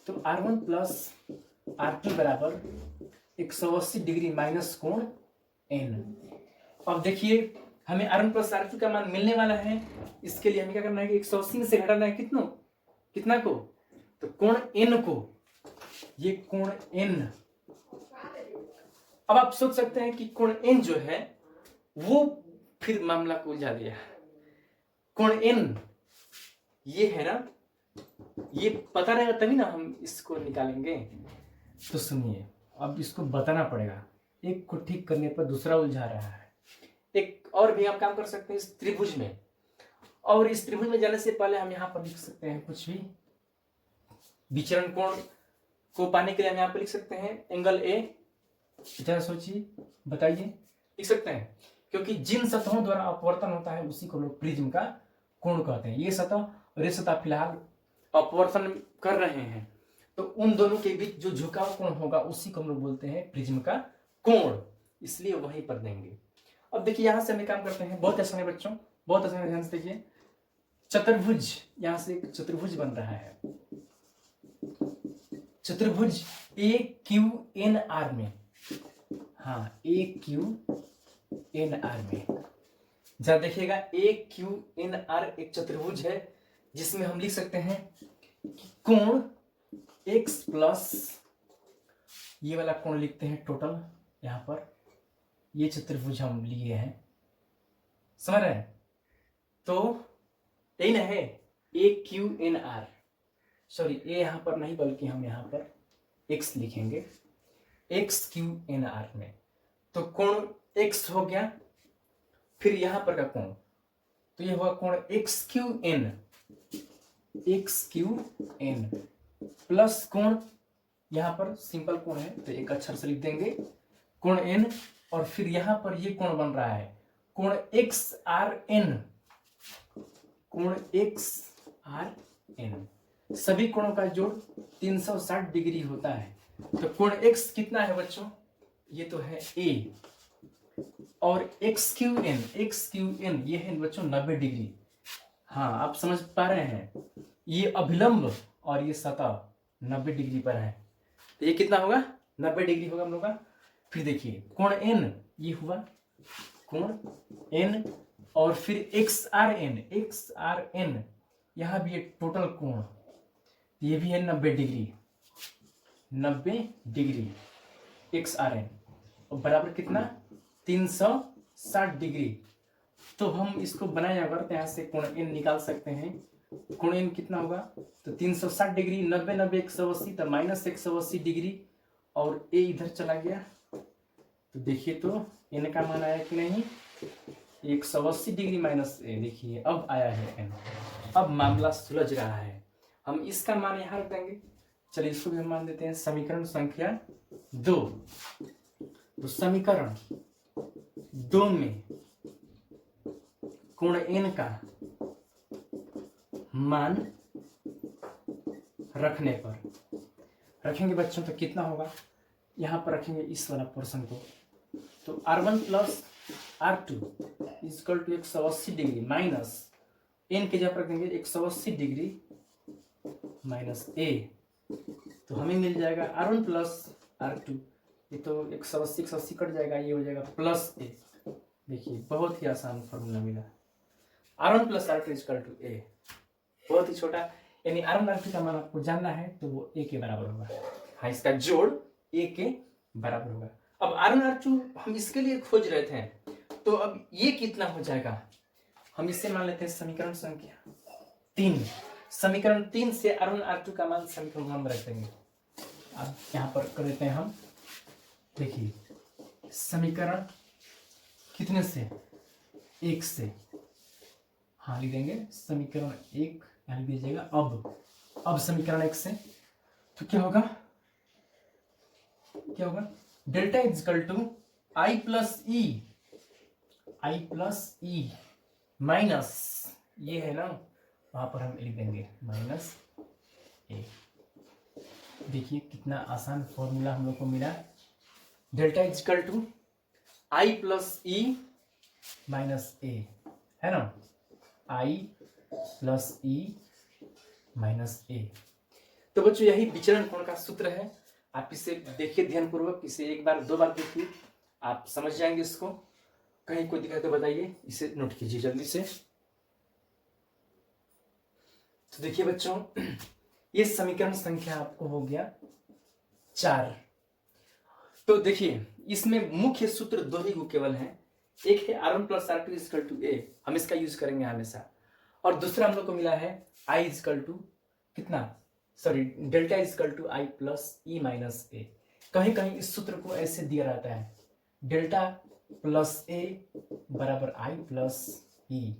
तो R1 प्लस R2 बराबर 180 डिग्री माइनस कोण N। अब देखिए हमें R1 प्लस R2 का मान मिलने वाला है, इसके लिए हमें क्या करना है कि 180 में से घटाना है कितना को, तो कोण N को, ये कोण N। अब आप सोच सकते हैं कि कोण N जो है वो फिर मामला को उलझा दिया। कोण N ये है ना, ये पता रहेगा तभी ना हम इसको निकालेंगे। तो सुनिए अब इसको बताना पड़ेगा, एक को ठीक करने पर दूसरा उलझा रहा है। एक और भी हम काम कर सकते हैं इस त्रिभुज में, और इस त्रिभुज में जाने से पहले हम यहाँ पर लिख सकते हैं कुछ भी विचरण कोण को पाने के लिए हम यहाँ पर लिख सकते हैं एंगल ए। जरा सोचिए बताइए, लिख सकते हैं, क्योंकि जिन सतहों द्वारा अपवर्तन होता है उसी को लोग प्रिज्म का कोण कहते हैं। ये सतह और ये सतह फिलहाल अपवर्तन कर रहे हैं, तो उन दोनों के बीच जो झुकाव कोण होगा उसी को हम लोग बोलते हैं प्रिज्म का कोण, इसलिए वहीं पर देंगे। अब देखिए यहां से हम काम करते हैं, बहुत आसान है बच्चों, बहुत आसान है, ध्यान से देखिए। चतुर्भुज, यहां से एक चतुर्भुज बन रहा है, चतुर्भुज ए क्यू एन आर में, हाँ ए क्यू एन आर में जरा देखिएगा, ए क्यू एन आर एक चतुर्भुज है जिसमें हम लिख सकते हैं कि कोण x प्लस ये वाला कोण लिखते हैं टोटल, यहां पर ये चतुर्भुज हम लिए हैं, समझ रहे हैं? तो यही ना है ए क्यू एन आर, सॉरी ए यहां पर नहीं बल्कि हम यहां पर x लिखेंगे, एक्स क्यू एन आर में। तो कोण x हो गया, फिर यहां पर का कोण, तो ये हुआ कोण एक्स क्यू एन प्लस कोण, यहां पर सिंपल कोण है तो एक अक्षर से लिख देंगे कोण n, और फिर यहां पर ये कोण बन रहा है कोण एक्स आर एन, कोण एक्स आर एन, सभी कोणों का जोड़ 360 डिग्री होता है। तो कोण x कितना है बच्चों, ये तो है a, और एक्स क्यू एन ये है बच्चों 90 डिग्री। हाँ आप समझ पा रहे हैं, ये अभिलंब और ये सतह 90 डिग्री पर है, तो ये कितना होगा 90 डिग्री होगा हम लोग का। फिर देखिए कोण n ये हुआ कोण n, और फिर एक्स आर एन यहां भी एक टोटल कोण, ये भी है 90 डिग्री एक्स आर एन, और बराबर कितना 360 डिग्री। तो हम इसको बनाया अगर यहाँ से कोण n निकाल सकते हैं, कोण n कितना होगा, तो 360 डिग्री 90 90 180, तो माइनस 180 डिग्री, और a इधर चला गया, तो देखिए तो n का मान आया कि नहीं, 180 डिग्री माइनस a, देखिए अब आया है n। अब मामला सुलझ रहा है, हम इसका मान यहाँ रख देंगे। चलिए इसको भी हम मान देते हैं समीकरण संख्या 2। तो समीकरण 2 में कोण n का मान रखने पर रखेंगे बच्चों, तो कितना होगा, यहां पर रखेंगे इस वाला पोर्शन को, तो R1 plus R2 equal to 180 degree minus n के जगह पर रखेंगे 180 डिग्री माइनस a, तो हमें मिल जाएगा R1 प्लस R2, ये तो 180 कट जाएगा, ये हो जाएगा प्लस a। देखिए बहुत ही आसान फॉर्मूला मिला, R1 plus R2 equal to a, बहुत ही छोटा, यानी R1 R2 का मान आपको जानना है तो वो a के बराबर होगा, हाँ इसका जोड़ a के बराबर होगा। अब R1 R2 हम इसके लिए खोज रहे थे, तो अब ये कितना हो जाएगा, हम इससे मान लेते हैं समीकरण संख्या 3। समीकरण 3 से R1 R2 का मान समीकरण 1 में रख देंगे। अब यहाँ पर कर देते हैं हम, देखिए समीकरण कितने से, 1 से, हाँ लिख देंगे समीकरण 1 लिख दीजिएगा। अब समीकरण 1 से तो क्या होगा, delta is equal to I plus E minus, ये है ना, वहां पर हम लिख देंगे माइनस ए। देखिए कितना आसान फॉर्मूला हम लोग को मिला। Delta is equal to I plus E minus a, है ना, आई प्लस ई माइनस ए। तो बच्चों यही विचलन कोण का सूत्र है। आप इसे देखिए ध्यानपूर्वक, इसे एक बार 2 बार देखिए, आप समझ जाएंगे इसको। कहीं कोई दिक्कत तो बताइए, इसे नोट कीजिए जल्दी से। तो देखिए बच्चों, ये समीकरण संख्या आपको हो गया 4। तो देखिए इसमें मुख्य सूत्र 2 ही केवल हैं। एक है R1 plus R2 equal to A, हम इसका यूज करेंगे हमेशा। और दूसरा हम लोग को मिला है I इक्वल टू कितना, sorry delta equal to I plus E minus A। कहीं कहीं इस सूत्र को ऐसे दिया रहता है, डेल्टा प्लस A बराबर I प्लस E।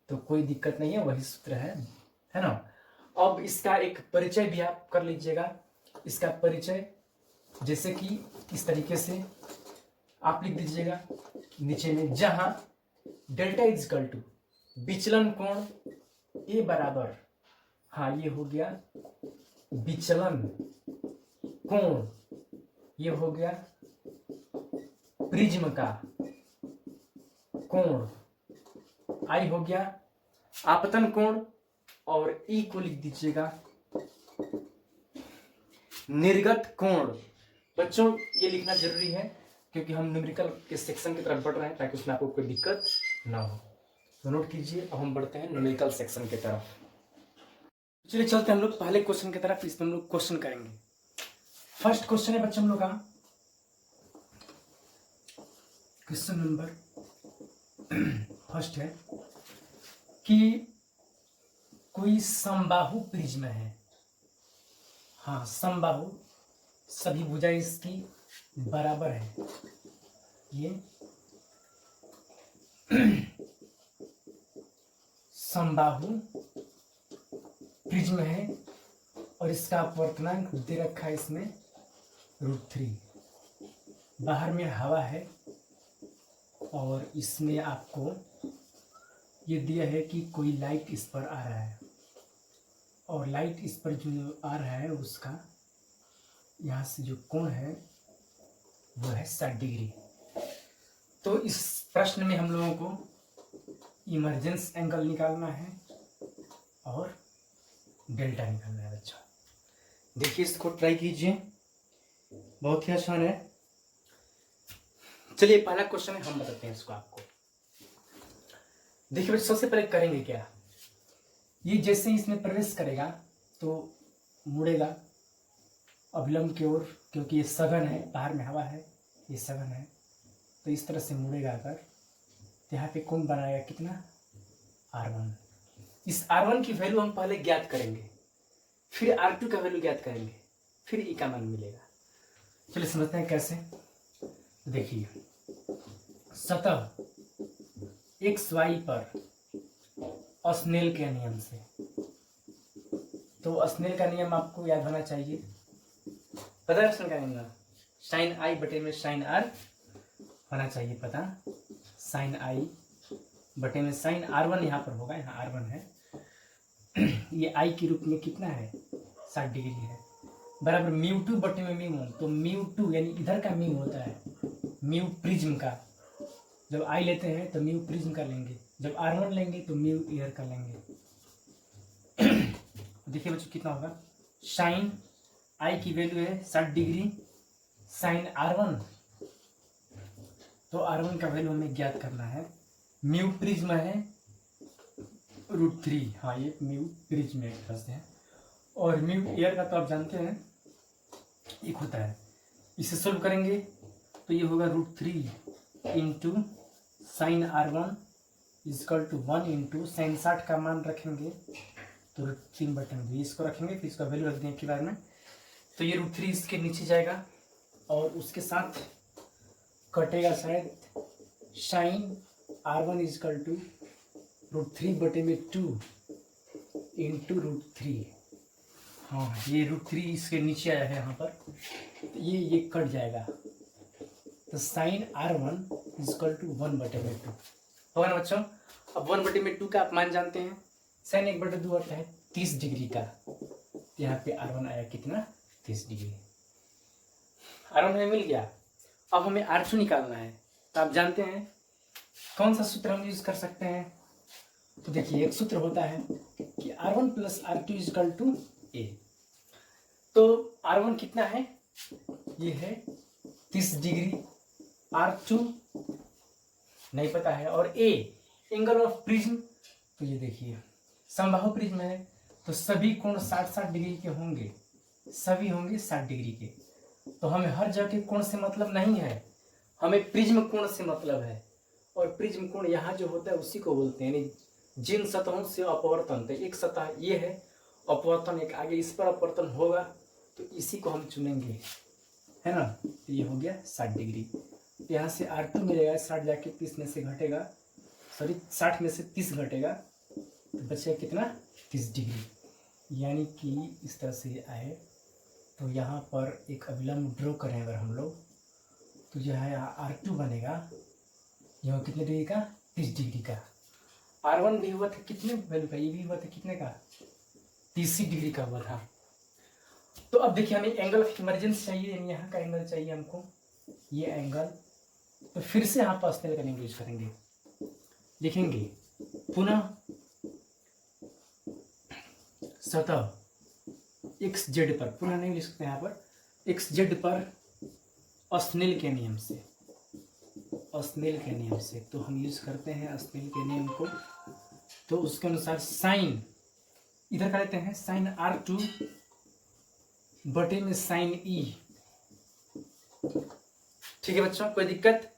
तो कोई दिक्कत नहीं है, वही सूत्र है ना। अब इसका एक परिचय भी आप कर लीजिएगा। इसका परिचय जैसे कि इस तरीके से आप लिख दीजिएगा नीचे में, जहां डेल्टा इज इक्वल टू विचलन कोण ए बराबर, हाँ ये हो गया विचलन कोण, ये हो गया प्रिज्म का कोण, आई हो गया आपतन कोण, और ई को लिख दीजिएगा निर्गत कोण। बच्चों ये लिखना जरूरी है क्योंकि हम न्यूमेरिकल के सेक्शन की तरफ बढ़ रहे हैं, ताकि उसमें आपको कोई दिक्कत ना हो। तो नोट कीजिए, अब हम बढ़ते हैं न्यूमेरिकल सेक्शन की तरफ। चलिए चलते हैं हम लोग पहले क्वेश्चन की तरफ। इसमें हम लोग क्वेश्चन करेंगे। फर्स्ट क्वेश्चन है बच्चों हम लोग का, क्वेश्चन नंबर फर्स्ट है कि कोई समबाहु प्रिज्म है, हाँ समबाहु, सभी भुजाएं इसकी बराबर है। ये समबाहु प्रिज्म है और इसका अपवर्तनांक दे रखा है इसमें √3। बाहर में हवा है और इसमें आपको ये दिया है कि कोई लाइट इस पर आ रहा है, और लाइट इस पर जो आ रहा है उसका यहाँ से जो कोण है वो है 60 डिग्री। तो इस प्रश्न में हम लोगों को इमरजेंस एंगल निकालना है और डेल्टा निकालना है। अच्छा देखिए, इसको ट्राई कीजिए, बहुत ही आसान है। चलिए पहला क्वेश्चन है, हम बताते हैं इसको आपको। देखिए सबसे पहले करेंगे क्या, ये जैसे ही इसमें प्रवेश करेगा तो मुड़ेगा अभिलंब की ओर, क्योंकि ये सघन है, बाहर में हवा है, ये सघन है, तो इस तरह से मुड़ेगा। अगर तो यहाँ पे कौन बनाएगा कितना, R1। इस R1 की वैल्यू हम पहले ज्ञात करेंगे, फिर R2 का वैल्यू ज्ञात करेंगे, फिर E का मान मिलेगा। चलिए समझते हैं कैसे। देखिए सतह XY पर स्नेल के नियम से, तो स्नेल का नियम आपको याद होना चाहिए, पता है स्नेल का नियम, साइन आई बटे में साइन आर होना चाहिए पता, साइन आई बटे में साइन R1 यहाँ पर होगा, यहाँ R1 है, ये आई के रूप में कितना है 60 डिग्री है, बराबर μ2 बटे में μ1। तो μ2 यानी इधर का म्यू होता है, म्यू प्रिज्म का, जब आई लेते हैं तो म्यू प्रिज्म का लेंगे, जब R1 लेंगे तो म्यू इधर का लेंगे। देखिए बच्चों कितना होगा, साइन आई की वैल्यू है 60 डिग्री, साइन R1, तो R1 का वैल्यू हमें ज्ञात करना है। म्यू प्रिज्म है √3, हाँ ये म्यू प्रिज्म एक तरह से है, और म्यू एयर का तो आप जानते हैं एक होता है। इसे सोल्व करेंगे तो ये होगा √3 into sine R1 equal to 1 into sine 60 का मान रखेंगे तो √3 बटे में, इसको रखेंगे फिर इसका वैल्यू रख देंगे के बारे में, तो ये √3 इसके नीचे जाएगा और उसके साथ कटेगा शायद sign R1 equal to √3/2 into √3। हाँ, ये √3 इसके नीचे आया है यहाँ पर, तो ये कट जाएगा, तो साइन R1 इजकल टू 1/2 होगा ना बच्चों। अब 1/2 का आप मान जानते हैं, साइन 1/2 होता है 30 डिग्री का, यहाँ पे R1 आया कितना, 30 डिग्री। R1 हमें मिल गया। अब हमें R2 निकालना है, तो आप जानते हैं कौन सा सूत्र हम यूज कर सकते हैं। तो देखिए, एक सूत्र होता है कि R1 + R2 is equal to A। तो R1 कितना है, ये है 30 डिग्री, R2 नहीं पता है, और A एंगल ऑफ प्रिज्म, तो ये देखिए समबाहु प्रिज्म है, तो सभी कोण 60-60 डिग्री के होंगे, सभी होंगे 60 डिग्री के। तो हमें हर जगह के कोण से मतलब नहीं है, हमें प्रिज्म कोण से मतलब है, और प्रिज्म कोण यहाँ जो होता है उसी को बोलते हैं, यानी जिन सतहों से अपवर्तन, तो एक सतह ये है अपवर्तन, एक आगे इस पर अपवर्तन होगा, तो इसी को हम चुनेंगे, है ना। तो ये हो गया 60 डिग्री। यहाँ से R2 मिलेगा, 60 जाके 30 में से घटेगा, सॉरी 60 में से 30 घटेगा, तो बचेगा कितना, 30 डिग्री। यानी कि इस तरह से आए, तो यहाँ पर एक अभिलंब ड्रॉ करें अगर हम लोग, तो जो है R2 बनेगा, यह कितने डिग्री का, 30 डिग्री का। R1 भी हुआ था कितने वैल्यू का, ये भी हुआ था कितने का, 30 डिग्री का हुआ था। तो अब देखिए, हमें एंगल ऑफ इमरजेंस चाहिए, यानी यहाँ का एंगल चाहिए हमको, ये एंगल। तो फिर से यहाँ पर स्नेल का नियम यूज करेंगे, लिखेंगे पुनः सतह XZ पर, पुनः नहीं लिख सकते यहाँ पर, XZ पर स्नेल के नियम से, स्नेल के नियम से, तो हम यूज करते हैं स्नेल के नियम को। तो उसके अनुसार साइन इधर का लेते हैं, साइन R2 बटे में साइन E। ठीक है बच्चों, कोई दिक्कत।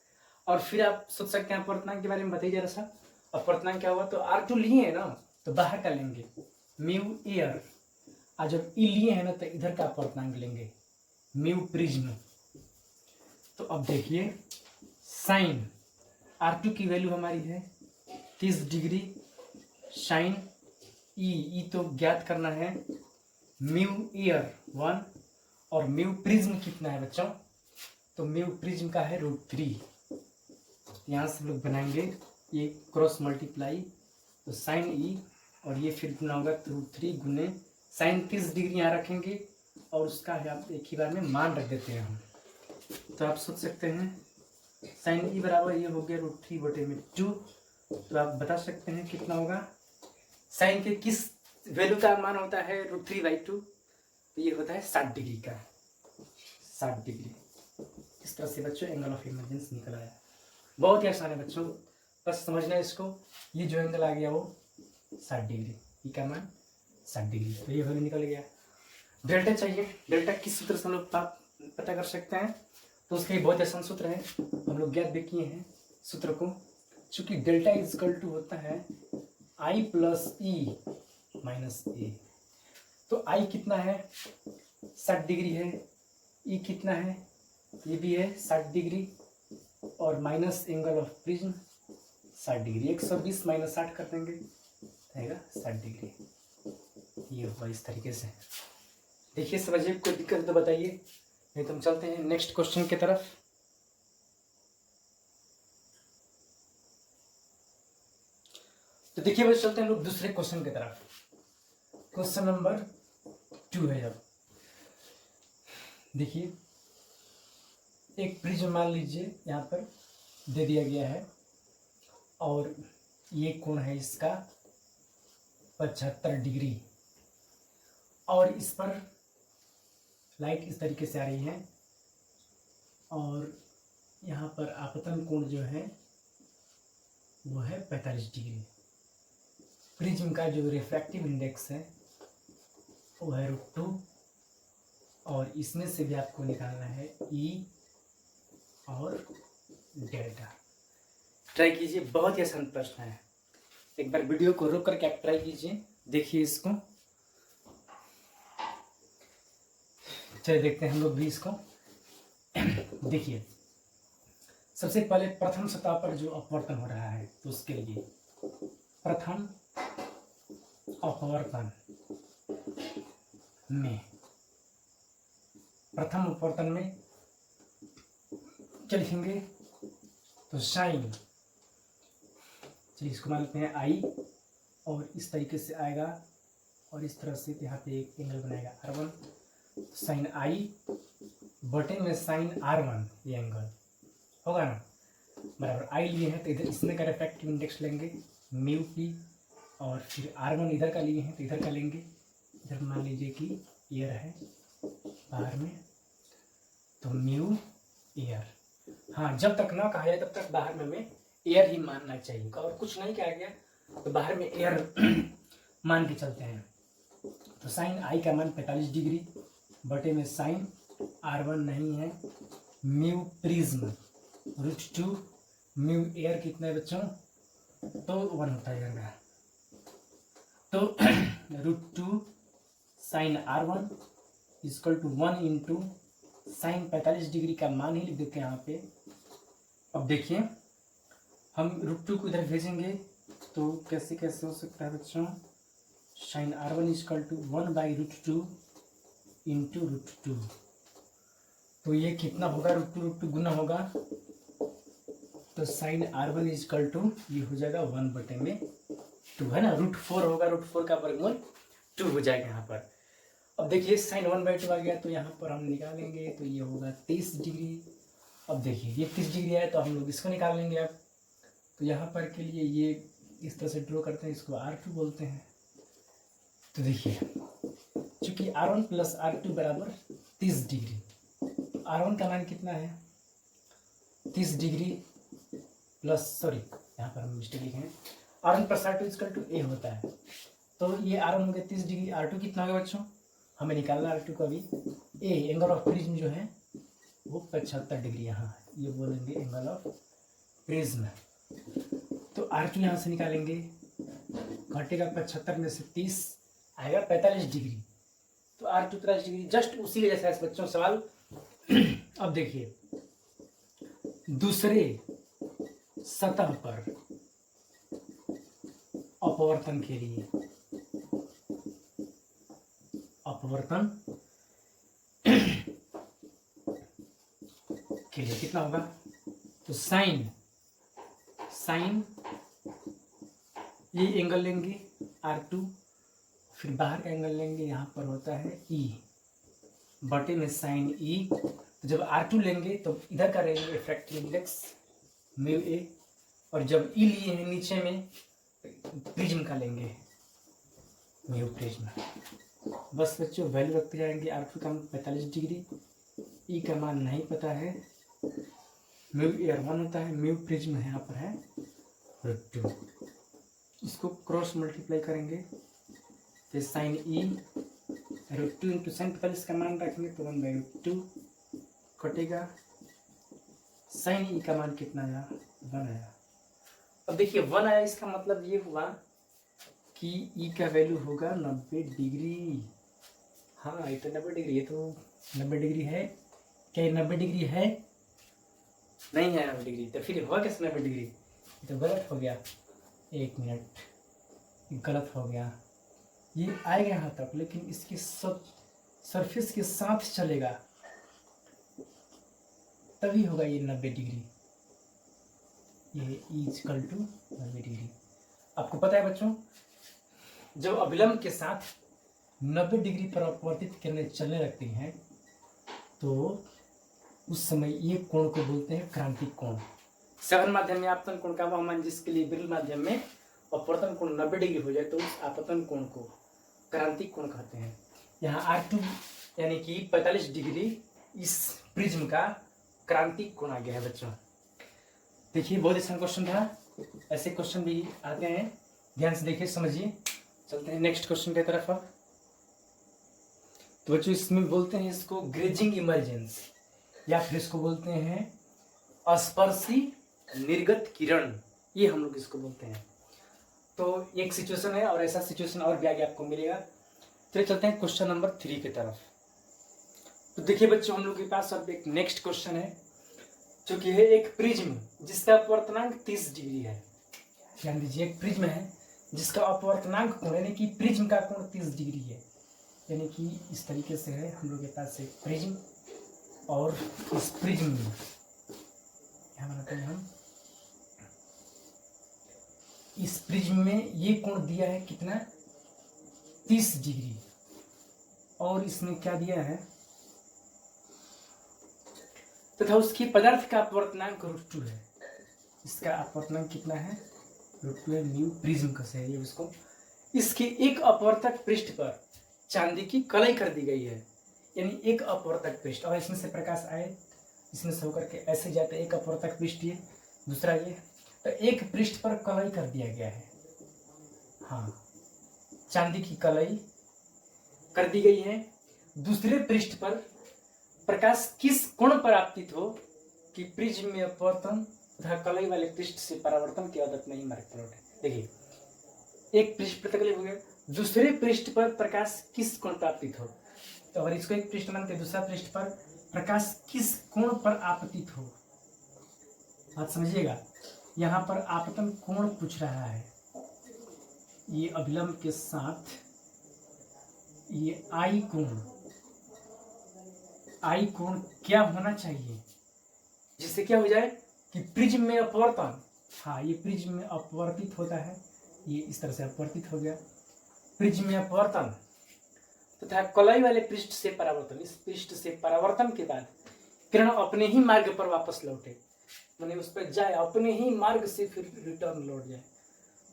और फिर आप सोच सकते हैं अपवर्तनांक के बारे में बताइए जरा सा, अपवर्तनांक क्या हुआ। तो R2 लिए है ना, तो बाहर का लेंगे म्यू एयर, और जब E लिए है ना, तो इधर का अपवर्तनांक लेंगे म्यू प्रिज्म। तो अब देखिए, साइन R2 की वैल्यू हमारी है 30 डिग्री, साइन E तो ज्ञात करना है, म्यू एयर 1, और म्यू प्रिज्म कितना है बच्चों, तो म्यू प्रिज्म का है √3। यहाँ से लोग बनाएंगे ये क्रॉस मल्टीप्लाई, तो साइन E, और ये फिर गुना होगा √3 गुने साइन 30 डिग्री यहाँ रखेंगे, और उसका आप एक ही बार में मान रख देते हैं हम। तो आप सोच सकते हैं साइन E बराबर ये हो गया √3/2। तो आप बता सकते हैं कितना होगा, साइन के किस वैल्यू का मान होता है √3/2, तो ये होता है 60 डिग्री का, 60 डिग्री। इस तरह से बच्चों एंगल ऑफ इमरजेंस निकल आया। बहुत ही आसान है बच्चों, बस समझना है इसको। ये जो एंगल आ गया वो 60 डिग्री, ये का मान 60 डिग्री, तो ये वैल्यू निकल गया। डेल्टा चाहिए, डेल्टा किस सूत्र से हम लोग पता कर सकते हैं, तो उसका बहुत आसान सूत्र है, हम लोग ज्ञात भी किए हैं सूत्र को। चूंकि डेल्टा इजकल टू होता है I + E - A, तो I कितना है, 60 डिग्री है, E कितना है, ये भी है 60 डिग्री, और minus angle of prism 60 degree, 120 - 60 कर देंगे, रहेगा 60 डिग्री। ये होगा इस तरीके से। देखिए समझिए, कोई दिक्कत तो बताइए, नहीं तो हम चलते हैं नेक्स्ट क्वेश्चन की तरफ। तो देखिए बस चलते हैं लोग दूसरे क्वेश्चन की तरफ। क्वेश्चन नंबर 2 है। अब देखिए, एक प्रिज्म मान लीजिए यहाँ पर दे दिया गया है, और ये कोण है इसका 75 डिग्री, और इस पर लाइट इस तरीके से आ रही है, और यहाँ पर आपतन कोण जो है वो है 45 डिग्री। प्रिज्म का जो रिफ्रैक्टिव इंडेक्स है वो है √2, और इसमें से भी आपको निकालना है E और डेल्टा। ट्राई कीजिए, बहुत ही आसान प्रश्न है। एक बार वीडियो को रोक करके आप ट्राई कीजिए, देखिए इसको। चलिए देखते हैं हम लोग भी इसको। देखिए, सबसे पहले प्रथम सतह पर जो अपवर्तन हो रहा है तो उसके लिए प्रथम अपवर्तन में क्या लिखेंगे तो साइन, चलिए इसको मान लेते हैं आई, और इस तरीके से आएगा और इस तरह से यहाँ पे एक एंगल बनाएगा R1, साइन आई बटे में साइन R1, ये एंगल होगा ना बराबर आई लिए हैं तो इधर इसमें का रिफ्रैक्टिव इंडेक्स लेंगे म्यू पी, और फिर R1 इधर का लिए हैं तो इधर का लेंगे, इधर मान लीजिए कि एयर है बाहर में तो म्यू एयर, हाँ जब तक ना कहा जाए तब तक बाहर में हमें एयर ही मानना चाहिए, और कुछ नहीं कहा गया तो बाहर में एयर मान के चलते हैं। तो साइन आई का मान 45 डिग्री बटे में साइन R1 नहीं है म्यू प्रिज्म √2 म्यू एयर कितना है बच्चों तो 1 होता है, तो √2 sine R1 equal to 1 into sine 45 degree का मान ही लिख देते हैं यहाँ पे। अब देखिए हम √2 को इधर भेजेंगे तो कैसे कैसे हो सकता है बच्चों, sign R1 equal to 1/√2 into √2, तो ये कितना होगा √2 गुना होगा तो साइन R1 इक्वल टू ये हो जाएगा 1/2 है ना, √4 होगा, √4 का वर्गमूल 2 हो जाएगा यहाँ पर। अब देखिए साइन 1/2 आ गया तो यहाँ पर हम निकालेंगे तो ये होगा 30 डिग्री। अब देखिए ये 30 डिग्री है तो हम लोग इसको निकाल लेंगे अब, तो यहाँ पर के लिए ये इस तरह से ड्रॉ करते हैं, इसको R2 बोलते हैं। तो देखिए चूंकि R1 प्लस R2 बराबर 30 डिग्री, R1 का मान कितना है 30 डिग्री प्लस, सॉरी यहाँ पर हम मिस्टेक लिखे हैं, R1 plus R2 equal to ए होता है, तो ये R1 हो गया 30 डिग्री, R2 कितना होगा बच्चों हमें निकालना R2 का भी, ए एंगल ऑफ प्रिज्म जो है वो 75 डिग्री यहाँ है, ये बोलेंगे एंगल ऑफ प्रिज्म। तो R2 यहाँ से निकालेंगे, घटेगा 75 में से 30 आएगा 45 डिग्री, तो R2 45 डिग्री, जस्ट उसी जैसा है बच्चों सवाल। अब देखिए दूसरे सतह पर अपवर्तन के लिए, अपवर्तन के लिए कितना होगा तो साइन ये एंगल लेंगे R2, फिर बाहर का एंगल लेंगे यहाँ पर होता है E बटे में साइन E, तो जब R2 लेंगे तो इधर का रहेंगे रिफ्रैक्टिव इंडेक्स म्यू ए, और जब E लिए हैं नीचे में प्रिज्म का लेंगे म्यू प्रिज्म। बस बच्चों वैल्यू रखते जाएंगे, R2 का मान 45 डिग्री, E का मान नहीं पता है, म्यू एयर 1 होता है, म्यू प्रिज्म यहाँ पर है √2, इसको क्रॉस मल्टीप्लाई करेंगे तो साइन E √2 इंटू साइन 45 का मान रखेंगे तो 1/2 कटेगा, साइन E का मान कितना आया 1 आया। अब देखिए 1 आया, इसका मतलब ये हुआ कि E का वैल्यू होगा 90 डिग्री, हाँ ये तो 90 डिग्री, ये तो 90 डिग्री है, क्या ये 90 डिग्री है नहीं है 90 डिग्री, तो फिर हुआ कैसे 90 डिग्री, तो गलत हो गया, एक मिनट गलत हो गया, ये आएगा यहाँ तक लेकिन इसके सब सरफेस के साथ चलेगा तभी होगा ये 90 डिग्री, ये इक्वल टू 90 डिग्री। आपको पता है बच्चों जब अभिलंब के साथ 90 डिग्री पर अपवर्तित किरणें चलने लगती हैं तो उस समय ये कोण को बोलते हैं क्रांतिक कोण। सघन माध्यम में आपतन कोण का वह मान जिसके लिए विरल माध्यम में अपवर्तन कोण 90 डिग्री हो जाए तो उस आपतन कोण को क्रांतिक कोण कहते हैं। यहाँ R2 यानी कि 45 डिग्री इस प्रिज्म का क्रांतिक कोण आ गया है बच्चों। देखिए बहुत अच्छा क्वेश्चन था, ऐसे क्वेश्चन भी आते हैं, ध्यान से देखिए समझिए। चलते हैं नेक्स्ट क्वेश्चन की तरफ। तो बच्चों इसमें बोलते हैं इसको ग्रेजिंग इमर्जेंस या फिर इसको बोलते हैं स्पर्शी निर्गत किरण, ये हम लोग इसको बोलते हैं। तो एक सिचुएशन है और ऐसा सिचुएशन और भी आगे आपको मिलेगा। तो चलते हैं क्वेश्चन नंबर 3 की तरफ। तो देखिए बच्चों हम लोग के पास अब एक नेक्स्ट क्वेश्चन है। चूंकि है एक प्रिज्म जिसका अपवर्तनांक 30 डिग्री है। ध्यान दीजिए, एक प्रिज्म है जिसका अपवर्तनांक कोण यानी कि प्रिज्म का कोण 30 डिग्री है। यानी कि इस तरीके से है हम लोग के पास एक प्रिज्म, और इस प्रिज्म में क्या बनाते हैं हम, इस प्रिज्म में ये कोण दिया है कितना, 30 डिग्री, और इसमें क्या दिया है तथा उसकी पदार्थ का अपवर्तनांक √2 है। इसका अपवर्तनांक कितना है, √2 है। म्यू प्रिज्म का है ये उसको। इसके एक अपवर्तक पृष्ठ पर चांदी की कलाई कर दी गई है, यानी एक अपवर्तक पृष्ठ, और इसमें से प्रकाश आए, इसमें से होकर के ऐसे जाते, एक अपवर्तक पृष्ठ ये, दूसरा ये, तो एक पृष्ठ पर कलाई कर दिया गया है। हाँ, चांदी की कलाई कर दी गई है। दूसरे पृष्ठ पर प्रकाश किस कोण पर आपतित हो कि प्रिज्म में अपवर्तन तथा कलाई वाले पृष्ठ से परावर्तन की आदत नहीं मार्ग पर लौटे। देखिए, एक पृष्ठ प्रतिकलित हो गया, दूसरे पृष्ठ पर प्रकाश किस कोण पर आपतित हो, तो अगर इसको एक पृष्ठ मानते, दूसरा पृष्ठ पर प्रकाश किस कोण पर आपतित हो, बात समझिएगा। यहाँ पर आपतन कोण पूछ रहा है, ये अभिलंब के साथ ये आई कोण, आई कोण क्या होना चाहिए जिससे क्या हो जाए कि प्रिज्म में अपवर्तन, हाँ ये प्रिज्म में अपवर्तित होता है, ये इस तरह से अपवर्तित हो गया, प्रिज्म में अपवर्तन तथा कलाई वाले पृष्ठ से परावर्तन, इस पृष्ठ से परावर्तन के बाद किरण अपने ही मार्ग पर वापस लौटे, माने उस पर जाए, अपने ही मार्ग से फिर रिटर्न लौट जाए।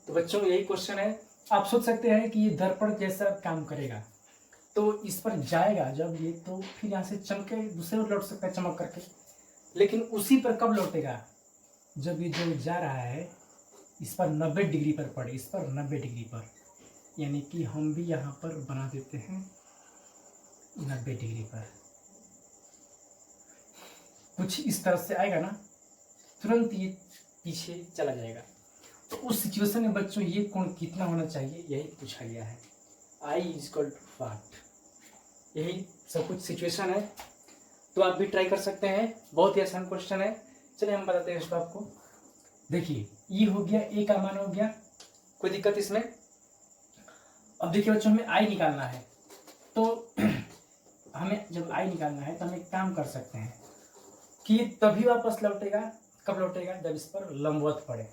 तो बच्चों यही क्वेश्चन है। आप सोच सकते हैं कि ये दर्पण जैसा काम करेगा, तो इस पर जाएगा जब ये, तो फिर यहाँ से चमके दूसरे ओर लौट सकता है चमक करके, लेकिन उसी पर कब लौटेगा, जब ये जो जा रहा है इस पर 90 डिग्री पर पड़े, इस पर 90 डिग्री पर, यानी कि हम भी यहाँ पर बना देते हैं 90 डिग्री पर, कुछ इस तरह से आएगा ना, तुरंत ये पीछे चला जाएगा। तो उस सिचुएशन में बच्चों ये कोण कितना होना चाहिए, यही पूछा गया है, I = what, यही सब कुछ सिचुएशन है। तो आप भी ट्राई कर सकते हैं, बहुत ही आसान क्वेश्चन है। चलिए हम बताते हैं इसको आपको। देखिए, ये हो गया, ए का मान हो गया, कोई दिक्कत इसमें। अब देखिए बच्चों, हमें आई निकालना है, तो हमें जब आई निकालना है तो हम एक काम कर सकते हैं कि तभी वापस लौटेगा, कब लौटेगा, जब इस पर लंबवत पड़े।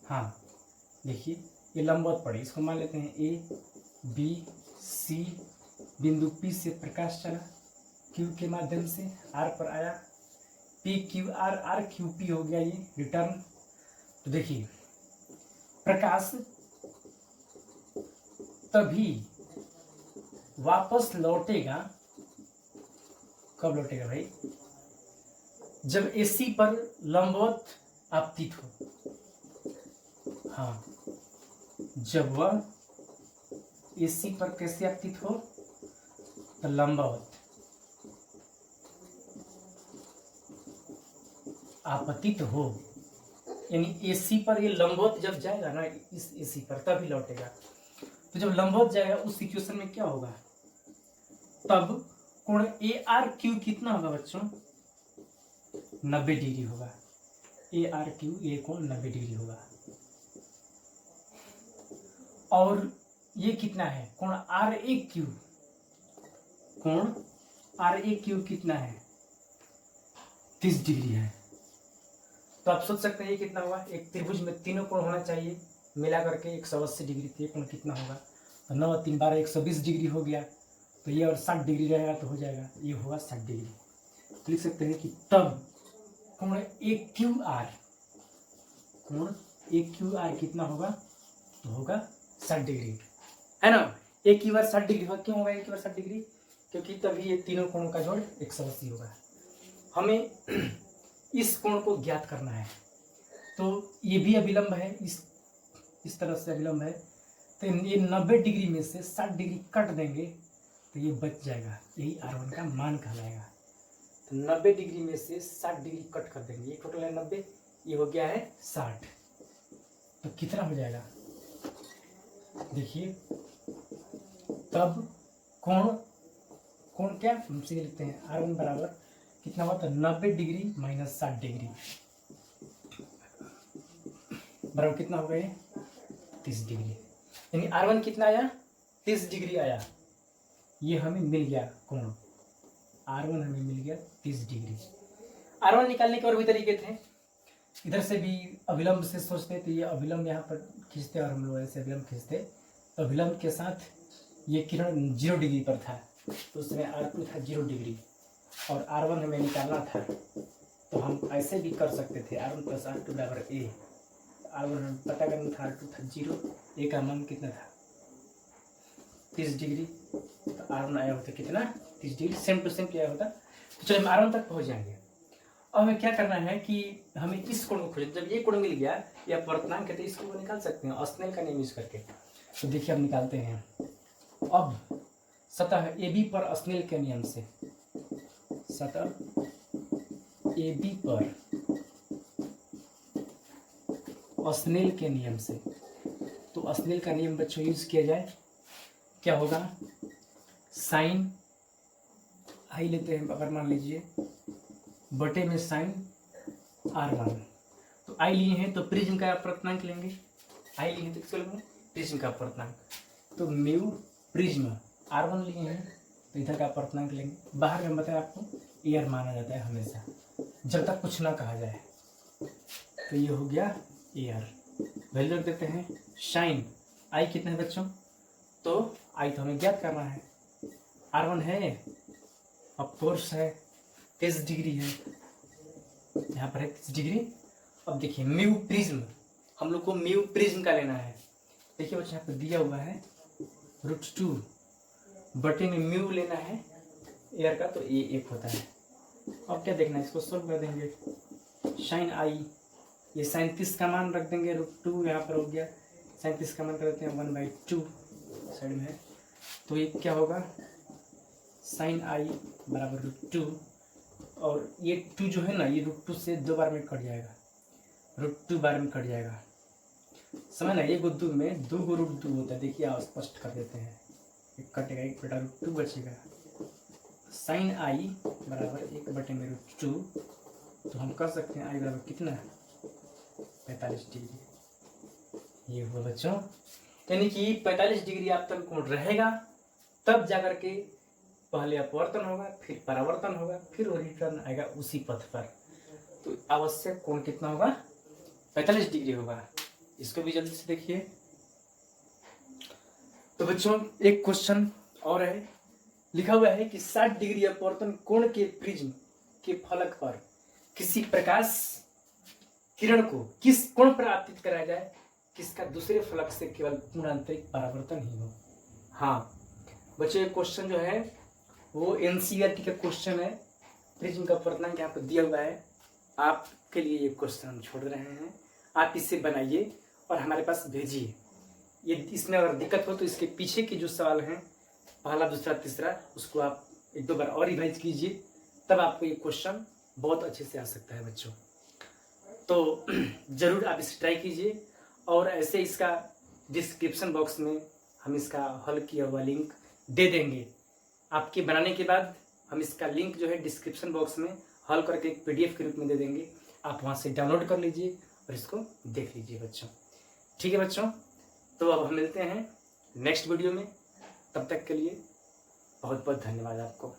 हाँ देखिए, ये लंबवत पड़े, इसको मान लेते हैं ए बी सी, बिंदु P से प्रकाश चला Q के माध्यम से R पर आया, PQR RQP हो गया ये रिटर्न। तो देखिए, प्रकाश तभी वापस लौटेगा, कब लौटेगा भाई, जब AC पर लंबवत आपतित हो। हाँ, जब वह AC पर कैसे आपतित हो, तो लंबवत आपतित हो, यानी AC पर ये लंबवत जब जाएगा ना, इस AC पर तभी लौटेगा। तो जब लंबवत जाएगा उस सिचुएशन में क्या होगा, तब कोण ARQ कितना होगा बच्चों, 90 डिग्री होगा। ARQ, ये कोण 90 डिग्री होगा। और ये कितना है, कोण RAQ, कोण RAQ कितना है, 30 डिग्री है। तो आप सोच सकते हैं ये कितना होगा, एक त्रिभुज में तीनों कोण होना चाहिए मिला करके 180 डिग्री, तो ये कोण कितना होगा, तो 9 3 12 120 डिग्री हो गया। तो ये और 60 डिग्री रहेगा तो हो जाएगा, ये होगा 60 डिग्री। तो लिख सकते हैं कि तब कोण AQR, कोण AQR कितना होगा, तो होगा 60 डिग्री, है ना। एक ही बार 60 डिग्री होगा, क्यों होगा एक ही बार 60 डिग्री, क्योंकि तभी ये तीनों कोणों का जोड़ 180 होगा। हमें इस कोण को ज्ञात करना है, तो ये भी अभिलंब है, इस तरह से अभिलंब है, तो ये 90 डिग्री में से 60 डिग्री कट देंगे तो ये बच जाएगा, यही R1 का मान कहलाएगा। तो 90 डिग्री में से 60 डिग्री कट कर देंगे, ये टोटल है 90, ये हो गया है 60। तो कितना हो जाएगा, देखिए, तब कोण क्या हम सीधे लिखते हैं R1 बराबर कितना हुआ था 90 डिग्री माइनस 60 डिग्री बराबर कितना हो गया 30 डिग्री। यानी R1 कितना आया 30 डिग्री आया। ये हमें मिल गया कोण, R1 हमें मिल गया 30 डिग्री। R1 निकालने के और भी तरीके थे। इधर से भी अभिलंब से सोचते तो ये अभिलंब यहाँ पर खींचते और हम लोग ऐसे अभिलंब खींचते तो अभिलंब के साथ ये किरण 0 डिग्री पर था तो उसमें R2 था 0 डिग्री और R1 हमें निकालना था तो हम ऐसे भी कर सकते थे R1 प्लस R2 बराबर A। R1 हमें पता करना था, R2 था 0, A का मान कितना था 30 डिग्री तो R1 आया होता कितना 30 डिग्री, सेम टू सेम आया होता। तो चलो हम R1 तक पहुँच जाएंगे। अब हमें क्या करना है कि हमें इस कोण को खोजें। जब ये कोण मिल गया या अपवर्तनांक है तो इसको निकाल सकते हैं स्नेल का नियम यूज करके। तो देखिए अब निकालते हैं। अब सतह AB पर स्नेल के नियम से, सतह AB पर स्नेल के नियम से, तो स्नेल का नियम बच्चों यूज किया जाए क्या होगा साइन आई लेते हैं अगर मान लीजिए बटे में साइन R1। तो आई लिए हैं तो प्रिज्म का अपवर्तनांक लेंगे, आई लिए हैं तो किसको लेंगे प्रिज्म का अपवर्तनांक। तो म्यू प्रिज्म R1 लिए हैं तो इधर का अपवर्तनांक लेंगे। बाहर में बताया आपको एयर माना जाता है हमेशा जब तक कुछ ना कहा जाए। तो ये हो गया एयर। वैल्यू रख देते हैं साइन आई कितना है बच्चों, तो आई तो हमें ज्ञात करना है। R1 है ऑफ कोर्स है 30 डिग्री है, यहाँ पर है 30 डिग्री। अब देखिए म्यू प्रिज्म, हम लोग को म्यू प्रिज्म का लेना है। देखिए बच्चों यहाँ पर दिया हुआ है √2 बटे में म्यू लेना है एयर का तो ये 1 होता है। अब क्या देखना है इसको सोल्व कर देंगे। साइन आई ये 37 का मान रख देंगे √2 यहाँ पर हो गया 37 का मान कर देते हैं 1/2 साइड में है। तो ये क्या होगा साइन आई बराबर √2 और ये 2 जो है ना ये √2 से 2 बार में कट जाएगा, √2 बार में कट जाएगा। समझ ना एक दो में 2 को √2 होता है। देखिए आप स्पष्ट कर देते हैं, एक कटेगा एक बटा √2 बचेगा। साइन आई बराबर 1 बटे में √2 तो हम कर सकते हैं आई बराबर कितना 45 डिग्री। ये हुआ बच्चों, यानी कि 45 डिग्री आप तक कोण रहेगा तब जाकर के पहले अपवर्तन होगा फिर परावर्तन होगा फिर वो रिटर्न आएगा उसी पथ पर। तो आवश्यक कोण कितना होगा 45 डिग्री होगा। इसको भी जल्दी से देखिए। तो बच्चों एक क्वेश्चन और है, लिखा हुआ है कि 60 डिग्री अपवर्तन कोण के प्रिज्म के फलक पर किसी प्रकाश किरण को किस कोण पर आपतित कराया जाए किसका दूसरे फलक से केवल पूर्णांतरिक परावर्तन ही हो। हाँ बच्चों ये क्वेश्चन जो है वो एनसीईआरटी का क्वेश्चन है। प्रिज्म का अपवर्तनांक यहाँ पर दिया हुआ है, आपके लिए ये क्वेश्चन हम छोड़ रहे हैं। आप इसे बनाइए और हमारे पास भेजिए। ये इसमें अगर दिक्कत हो तो इसके पीछे के जो सवाल हैं पहला दूसरा तीसरा उसको आप 1-2 बार और रिवाइज कीजिए, तब आपको ये क्वेश्चन बहुत अच्छे से आ सकता है बच्चों। तो ज़रूर आप इसे ट्राई कीजिए और ऐसे इसका डिस्क्रिप्शन बॉक्स में हम इसका हल किया हुआ लिंक दे देंगे। आपके बनाने के बाद हम इसका लिंक जो है डिस्क्रिप्शन बॉक्स में हल करके एक PDF के रूप में दे देंगे। आप वहाँ से डाउनलोड कर लीजिए और इसको देख लीजिए बच्चों। ठीक है बच्चों, तो अब हम मिलते हैं नेक्स्ट वीडियो में। तब तक के लिए बहुत बहुत धन्यवाद आपको।